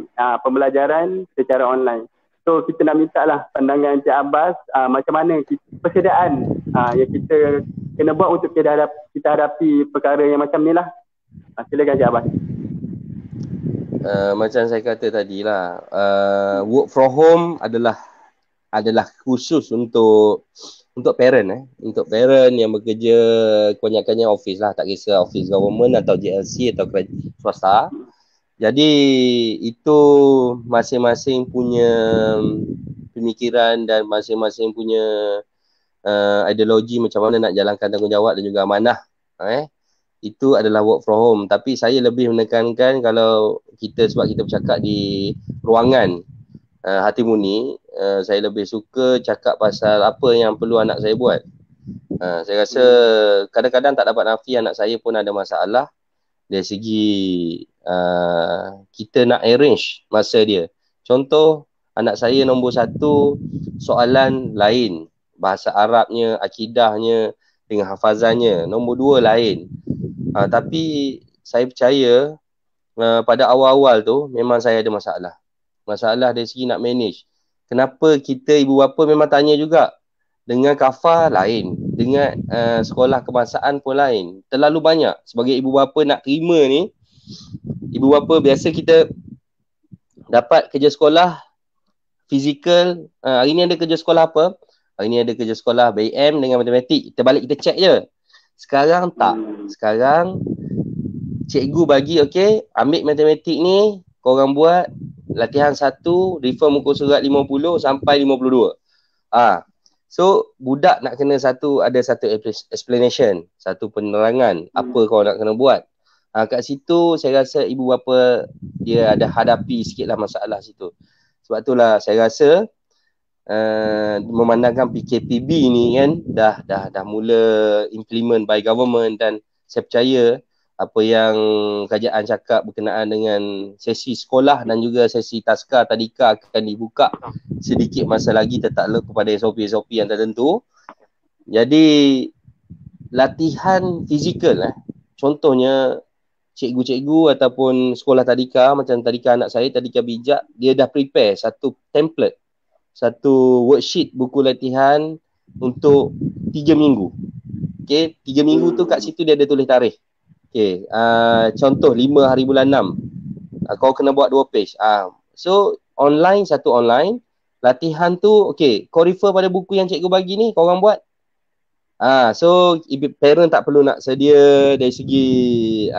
S1: pembelajaran secara online. So kita nak minta lah pandangan Encik Abbas, macam mana persediaan yang kita kena buat untuk kita hadapi perkara yang macam ni lah. Silakan Encik Abbas.
S2: Macam saya kata tadi lah, work from home adalah khusus untuk parent untuk parent yang bekerja kebanyakannya office lah, tak kisah office government atau JLC atau swasta. Jadi itu masing-masing punya pemikiran dan masing-masing punya ideologi macam mana nak jalankan tanggungjawab dan juga amanah. Itu adalah work from home. Tapi saya lebih menekankan kalau kita, sebab kita bercakap di ruangan Hati Murni, saya lebih suka cakap pasal apa yang perlu anak saya buat. Saya rasa kadang-kadang tak dapat nafi anak saya pun ada masalah dari segi kita nak arrange masa dia. Contoh, anak saya nombor 1 soalan lain, bahasa Arabnya, akidahnya dengan hafazannya. Nombor 2 lain. Tapi saya percaya pada awal-awal tu memang saya ada masalah dari segi nak manage. Kenapa kita ibu bapa memang tanya juga, dengan kafar lain, dengan sekolah kebangsaan pun lain, terlalu banyak. Sebagai ibu bapa nak terima ni, ibu bapa biasa kita dapat kerja sekolah fizikal, hari ni ada kerja sekolah apa, hari ni ada kerja sekolah BM dengan matematik, kita balik kita check je. Sekarang tak. Sekarang cikgu bagi, okey, ambil matematik ni, korang buat latihan 1, refer muka surat 50 sampai 52. So budak nak kena ada satu explanation, satu penerangan apa kau nak kena buat. Kat situ saya rasa ibu bapa dia ada hadapi sikitlah masalah situ. Sebab itulah saya rasa memandangkan PKPB ni kan dah mula implement by government, dan saya percaya apa yang kerajaan cakap berkenaan dengan sesi sekolah dan juga sesi taska tadika akan dibuka sedikit masa lagi, tertakluk kepada SOP-SOP yang tertentu. Jadi latihan fizikal contohnya cikgu-cikgu ataupun sekolah tadika, macam tadika anak saya, tadika bijak, dia dah prepare satu template, satu worksheet buku latihan untuk 3 minggu. Okay, 3 minggu tu kat situ dia ada tulis tarikh. Okay, contoh 5 hari bulan 6, kau kena buat 2 page. So online, satu online, latihan tu okay, kau refer pada buku yang cikgu bagi ni, kau orang buat. So parent tak perlu nak sedia dari segi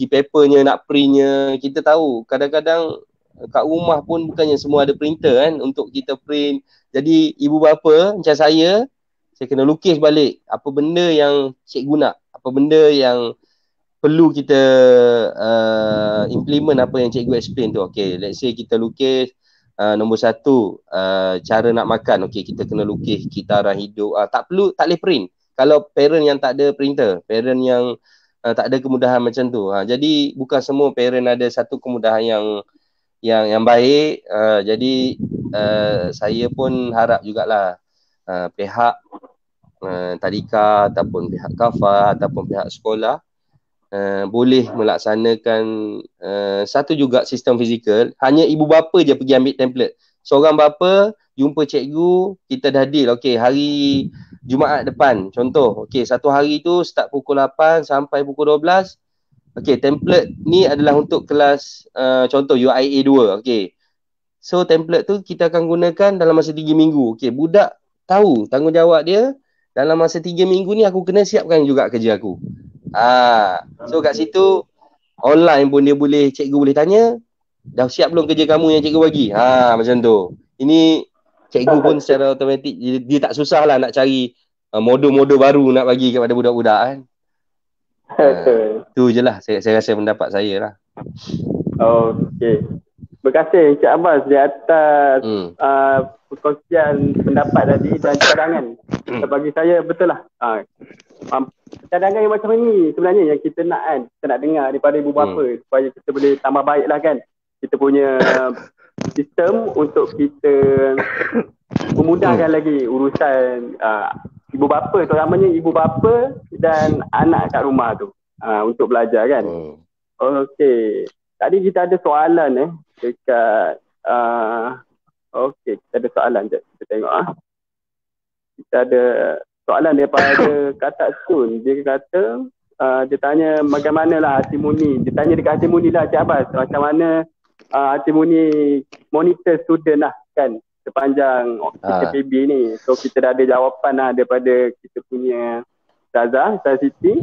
S2: papernya, nak printnya. Kita tahu kadang-kadang kat rumah pun bukannya semua ada printer kan untuk kita print. Jadi ibu bapa macam saya kena lukis balik apa benda yang cikgu nak, apa benda yang perlu kita implement apa yang cikgu explain tu. Okay, let's say kita lukis nombor 1 cara nak makan. Okay, kita kena lukis kitaran hidup. Tak boleh print kalau parent yang tak ada printer, parent yang tak ada kemudahan macam tu. Jadi bukan semua parent ada satu kemudahan yang baik. Jadi saya pun harap jugalah pihak tadika ataupun pihak kafah ataupun pihak sekolah boleh melaksanakan satu juga sistem fizikal. Hanya ibu bapa je pergi ambil template. Seorang bapa jumpa cikgu, kita dah deal. Okey, hari Jumaat depan contoh. Okey, satu hari tu start pukul 8 sampai pukul 12. Okey, template ni adalah untuk kelas contoh UIA 2. Okey. So template tu kita akan gunakan dalam masa 3 minggu. Okey, budak tahu tanggungjawab dia dalam masa 3 minggu ni aku kena siapkan juga kerja aku. So kat situ online pun dia boleh, cikgu boleh tanya, dah siap belum kerja kamu yang cikgu bagi? Macam tu. Ini cikgu pun secara automatik dia tak susah lah nak cari modul-modul baru nak bagi kepada budak-budak kan. Tu je lah saya rasa pendapat saya lah.
S1: Okey. Terima kasih Encik Abbas di atas perkongsian pendapat tadi dan cadangan. Bagi saya betul lah. Cadangan yang macam ni sebenarnya yang kita nak kan. Kita nak dengar daripada ibu bapa supaya kita boleh tambah baik lah kan. Kita punya sistem untuk kita memudahkan lagi urusan ibu bapa, terutamanya ibu bapa dan anak kat rumah tu untuk belajar kan. Okey. Tadi kita ada soalan dekat okey, kita ada soalan je. Kita tengok Kita ada soalan daripada Kak Sun. Dia kata dia tanya bagaimanalah Hartimoni. Dia tanya dekat Hartimoni lah Cik Abbas, macam mana Hartimoni monitor student lah kan sepanjang PKPB ni. So kita dah ada jawapan lah daripada kita punya Ustazah Siti.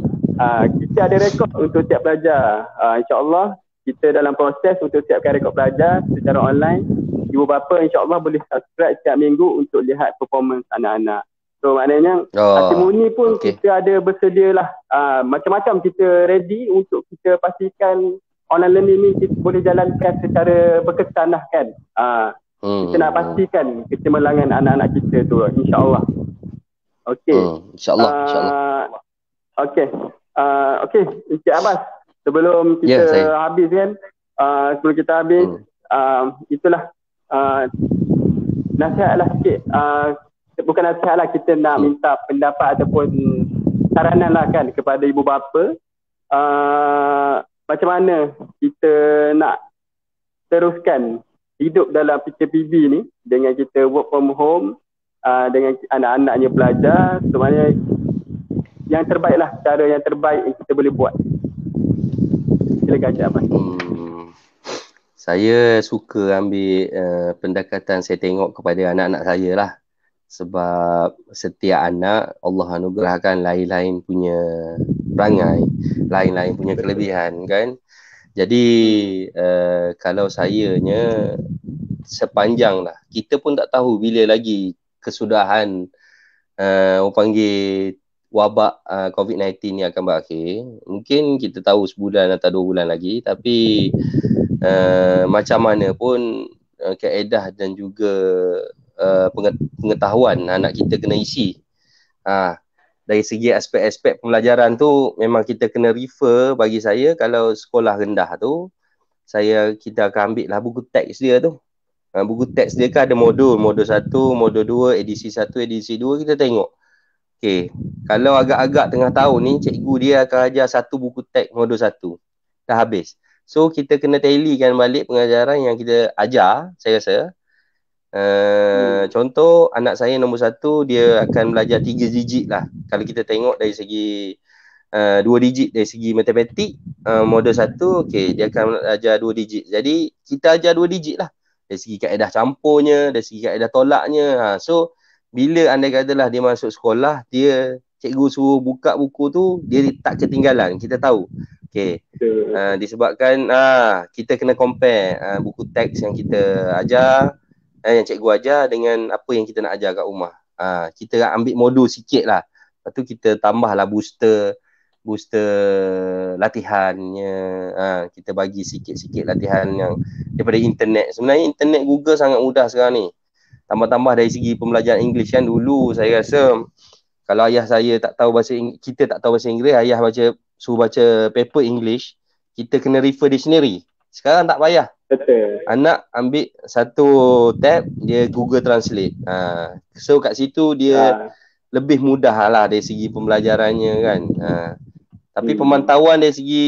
S1: Kita ada rekod untuk siap belajar. InsyaAllah kita dalam proses untuk siapkan rekod belajar secara online. Ibu bapa insyaAllah boleh subscribe setiap minggu untuk lihat performance anak-anak. So maknanya Hartimoni pun kita ada bersedia lah. Macam-macam kita ready untuk kita pastikan online learning ni kita boleh jalankan secara berkesan lah kan. Kita nak pastikan kecemerlangan anak-anak kita tu insyaAllah. Okey. InsyaAllah. Okey. Okey, Encik Abbas. Sebelum kita habis kan, sebelum kita habis, itulah nasihat lah sikit. Bukan nasihat lah, kita nak minta pendapat ataupun saranan lah kan kepada ibu bapa. Macam mana kita nak teruskan hidup dalam PKPB ni dengan kita work from home, dengan anak-anaknya belajar. Sebenarnya yang terbaik lah, cara yang terbaik yang kita boleh buat. Silakan Cik Ahmad.
S2: Saya suka ambil pendekatan saya tengok kepada anak-anak saya lah. Sebab setiap anak Allah anugerahkan lain-lain punya perangai, lain-lain punya kelebihan kan. Jadi kalau sayanya sepanjang lah, kita pun tak tahu bila lagi kesudahan orang panggil wabak COVID-19 ni akan berakhir. Mungkin kita tahu sebulan atau 2 bulan lagi, tapi macam mana pun kaedah dan juga pengetahuan anak kita kena isi. Dari segi aspek-aspek pembelajaran tu memang kita kena refer. Bagi saya kalau sekolah rendah tu, kita akan ambil lah buku teks dia tu. Buku teks dia kan ada modul 1, modul 2, edisi 1, edisi 2, kita tengok. Okay, kalau agak-agak tengah tahun ni, cikgu dia akan ajar satu buku teks modul 1. Dah habis. So, kita kena tallykan balik pengajaran yang kita ajar, saya rasa. Contoh, anak saya nombor 1, dia akan belajar 3 digit lah. Kalau kita tengok dari segi 2 digit dari segi matematik, modul 1, okay, dia akan ajar 2 digit. Jadi, kita ajar 2 digit lah. Dari segi kaedah campurnya, dari segi kaedah tolaknya. So, bila andai katalah dia masuk sekolah, cikgu suruh buka buku tu, dia tak ketinggalan, kita tahu. Okay. Disebabkan kita kena compare buku teks yang kita ajar, yang cikgu ajar dengan apa yang kita nak ajar kat rumah. Kita ambil modul sikit lah. Lepas tu kita tambahlah booster latihannya. Kita bagi sikit-sikit latihan yang daripada internet. Sebenarnya internet Google sangat mudah sekarang ni. Tambah-tambah dari segi pembelajaran English kan, dulu saya rasa kalau ayah saya tak tahu bahasa kita tak tahu bahasa Inggeris, ayah suruh baca paper English, kita kena refer dictionary. Sekarang tak payah.
S1: Betul.
S2: Anak ambil satu tab, dia Google Translate. So kat situ dia lebih mudah lah dari segi pembelajarannya kan. Tapi pemantauan dari segi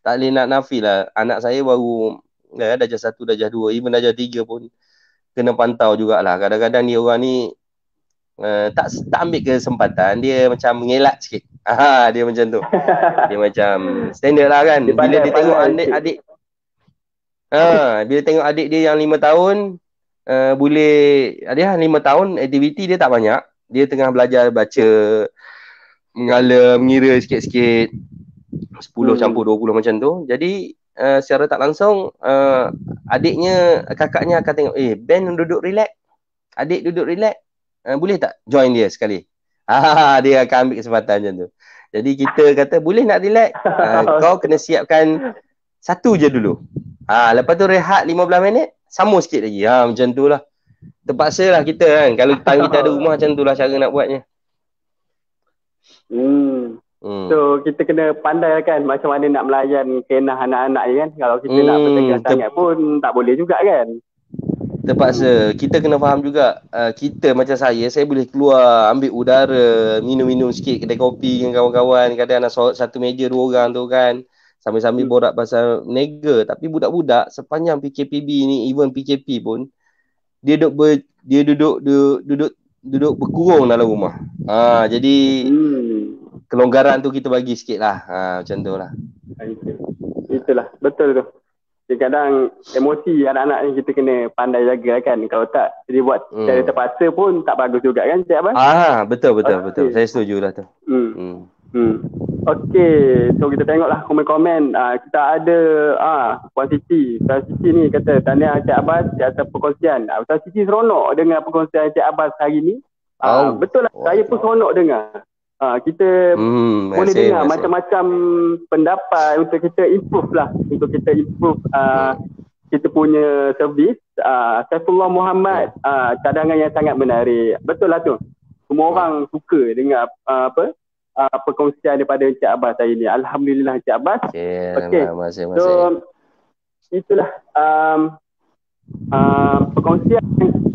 S2: tak boleh nak nafi lah. Anak saya baru darjah 1, darjah 2, even darjah 3 pun kena pantau jugalah. Kadang-kadang dia orang ni tak ambil kesempatan, dia macam mengelak sikit. Dia macam tu. Dia macam standard lah kan. Bila dia tengok adik-adik, bila tengok adik dia yang 5 tahun, boleh, dia 5 tahun aktiviti dia tak banyak. Dia tengah belajar baca, mengala, mengira sikit-sikit, 10 campur 20 macam tu. Jadi secara tak langsung adiknya, kakaknya akan tengok, Ben duduk relax, adik duduk relax, boleh tak join dia sekali. Dia akan ambil kesempatan macam tu. Jadi kita kata boleh nak relax, kau kena siapkan satu je dulu. Lepas tu rehat 15 minit, sambung sikit lagi. Macam tu lah. Terpaksa lah kita kan. Kalau time kita ada rumah, macam tu lah cara nak buatnya.
S1: So kita kena pandai kan macam mana nak melayan kenah anak-anak ni kan. Kalau kita nak bertegas sangat pun tak boleh juga kan.
S2: Terpaksa. Kita kena faham juga, kita macam saya boleh keluar ambil udara, minum-minum sikit kedai kopi dengan kawan-kawan. Kadang nak satu meja 2 orang tu kan, sambil-sambil borak pasal nega. Tapi budak-budak sepanjang PKPB ni, even PKP pun, dia duduk berkurung dalam rumah. Jadi kelonggaran tu kita bagi sikit lah. Macam tu lah.
S1: Itulah, betul tu. Kadang emosi anak-anak ni kita kena pandai jaga kan. Kalau tak dia buat secara terpaksa pun tak bagus juga kan Cik Abbas?
S2: Betul. Saya setuju lah tu.
S1: Okey, so kita tengoklah komen-komen. Kita ada Puan Siti. Puan Siti ni kata tahniah Cik Abbas di atas perkongsian. Puan Siti seronok dengar perkongsian Cik Abbas hari ni. Betul lah, saya pun seronok dengar. Kita boleh dengar macam-macam pendapat untuk kita improve lah. Untuk kita improve kita punya servis. Saifullah Muhammad, cadangan yang sangat menarik. Betul lah tu. Semua orang suka dengar perkongsian daripada Encik Abbas hari ni. Alhamdulillah Encik Abbas.
S2: Okay. Masih.
S1: So itulah perkongsian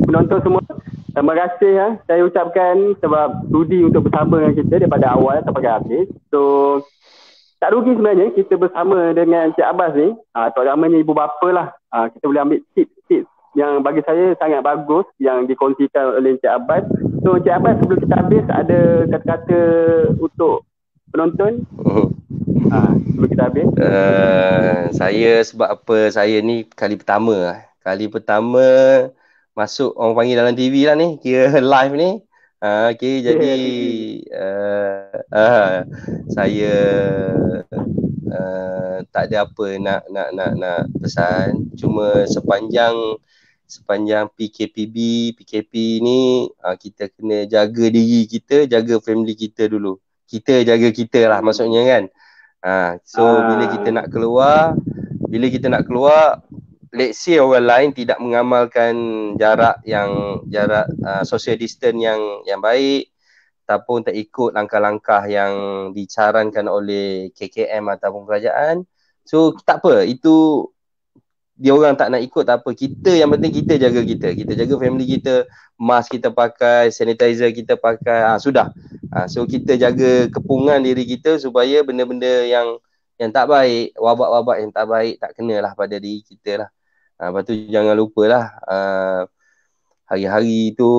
S1: penonton semua. Terima kasih saya ucapkan sebab sudi untuk bersama dengan kita daripada awal sampai habis. So tak rugi sebenarnya kita bersama dengan Encik Abbas ni. Terutamanya ibu bapa lah. Kita boleh ambil tips-tips yang bagi saya sangat bagus yang dikongsikan oleh Encik Abbas. So Encik Abbas, sebelum kita habis ada kata-kata untuk penonton? Sebelum kita habis.
S2: Saya sebab apa, saya ni kali pertama masuk orang panggil dalam TV lah ni, kira live ni. Jadi saya tak ada apa nak pesan. Cuma sepanjang PKP ni, kita kena jaga diri kita, jaga family kita dulu. Kita jaga kita lah maksudnya kan. So bila kita nak keluar, let's say orang lain tidak mengamalkan jarak social distance yang baik, ataupun tak ikut langkah-langkah yang dicarankan oleh KKM ataupun kerajaan. So tak apa, itu dia orang tak nak ikut tak apa. Kita yang penting kita jaga kita jaga family kita, mask kita pakai, sanitizer kita pakai, sudah. So kita jaga kepungan diri kita supaya benda-benda yang tak baik, wabak-wabak yang tak baik tak kenalah pada diri kita lah. Lepas tu jangan lupalah hari-hari tu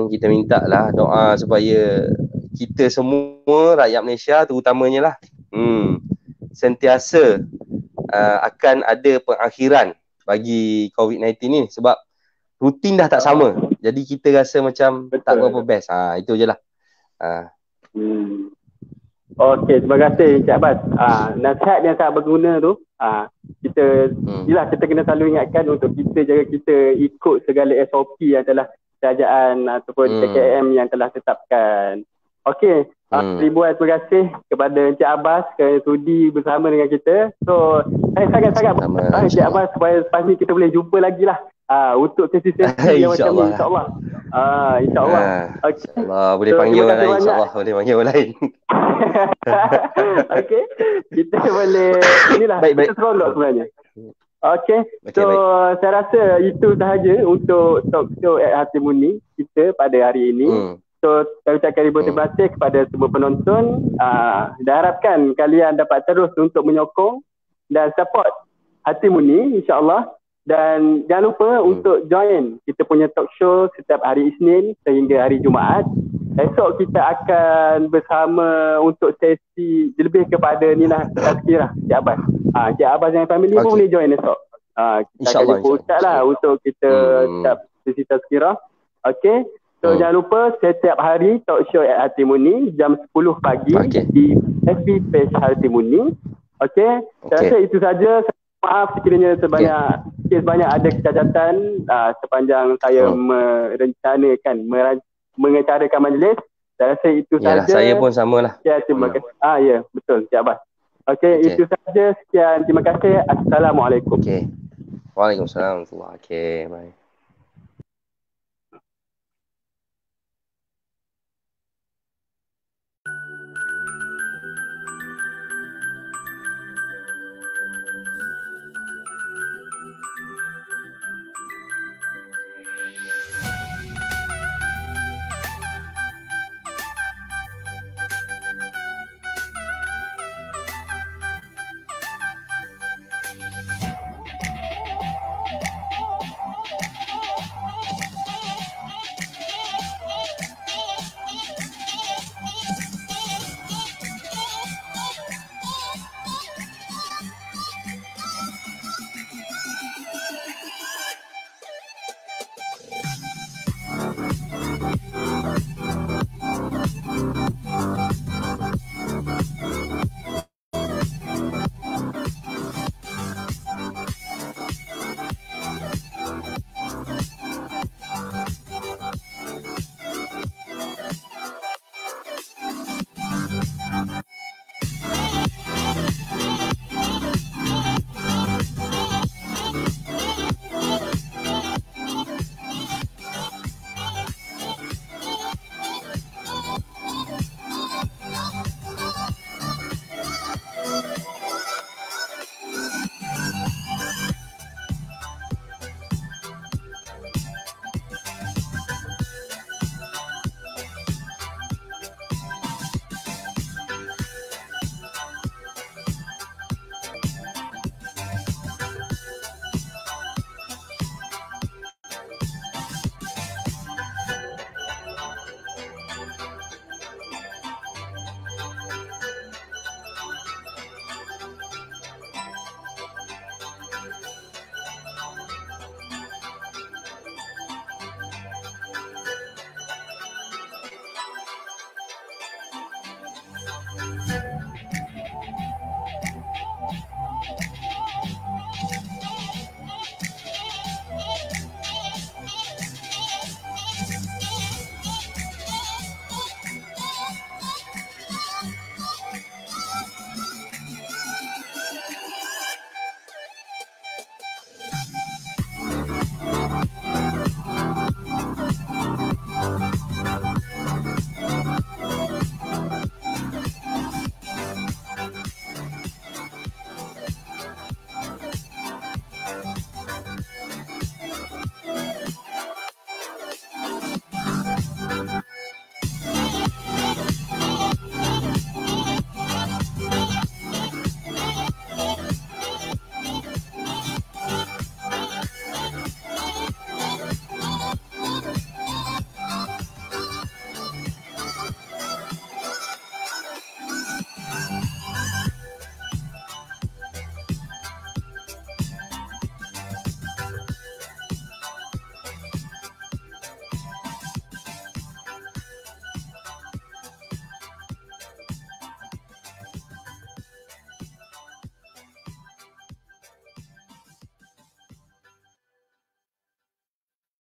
S2: kita minta lah doa supaya kita semua rakyat Malaysia terutamanya lah sentiasa akan ada pengakhiran bagi COVID-19 ni, sebab rutin dah tak sama. Jadi kita rasa macam tak berapa best. Itu je lah.
S1: Okey, terima kasih Encik Abbas. Nasihat yang sangat berguna tu. Kita kena selalu ingatkan untuk kita jaga kita ikut segala SOP yang telah kerajaan ataupun KKM yang telah tetapkan. Okey, ribuan terima kasih kepada Encik Abbas kerana sudi bersama dengan kita. So saya sangat-sangat berharap Encik Abbas supaya lepas ni kita boleh jumpa lagi lah untuk sesi-sesi yang macam ni, insyaAllah. InsyaAllah. Okay.
S2: InsyaAllah boleh panggil orang lain. InsyaAllah boleh panggil orang lain.
S1: Okay, kita boleh inilah, kita seronok sebenarnya. Okay,
S2: Okey,
S1: so
S2: baik.
S1: saya rasa itu sahaja untuk talk show at Hatimunik kita pada hari ini. So, saya ucapkan ribuan terima kasih kepada semua penonton. Dan harapkan kalian dapat terus untuk menyokong dan support Hatimunik, insyaAllah. Dan jangan lupa untuk join kita punya talk show setiap hari Isnin sehingga hari Jumaat. Esok kita akan bersama untuk sesi lebih kepada ni lah, tazkirah Cik Abbas. Cik Abbas dan family pun boleh join esok. Kita akan jumpa Ustaz lah untuk kita setiap sesi tazkirah. Okay. So jangan lupa setiap hari talk show at Hatimunik jam 10 pagi di FB page Hatimunik. Okay. Saya rasa itu saja. Maaf sekiranya sebanyak ada kecacatan sepanjang saya merencanakan mengecarakan majlis. Saya rasa itu saja.
S2: Saya pun samalah.
S1: Ya, terima kasih. Ya, betul, Cik Abbas. Okey, itu saja. Sekian, terima kasih. Assalamualaikum.
S2: Waalaikumsalam. Bye.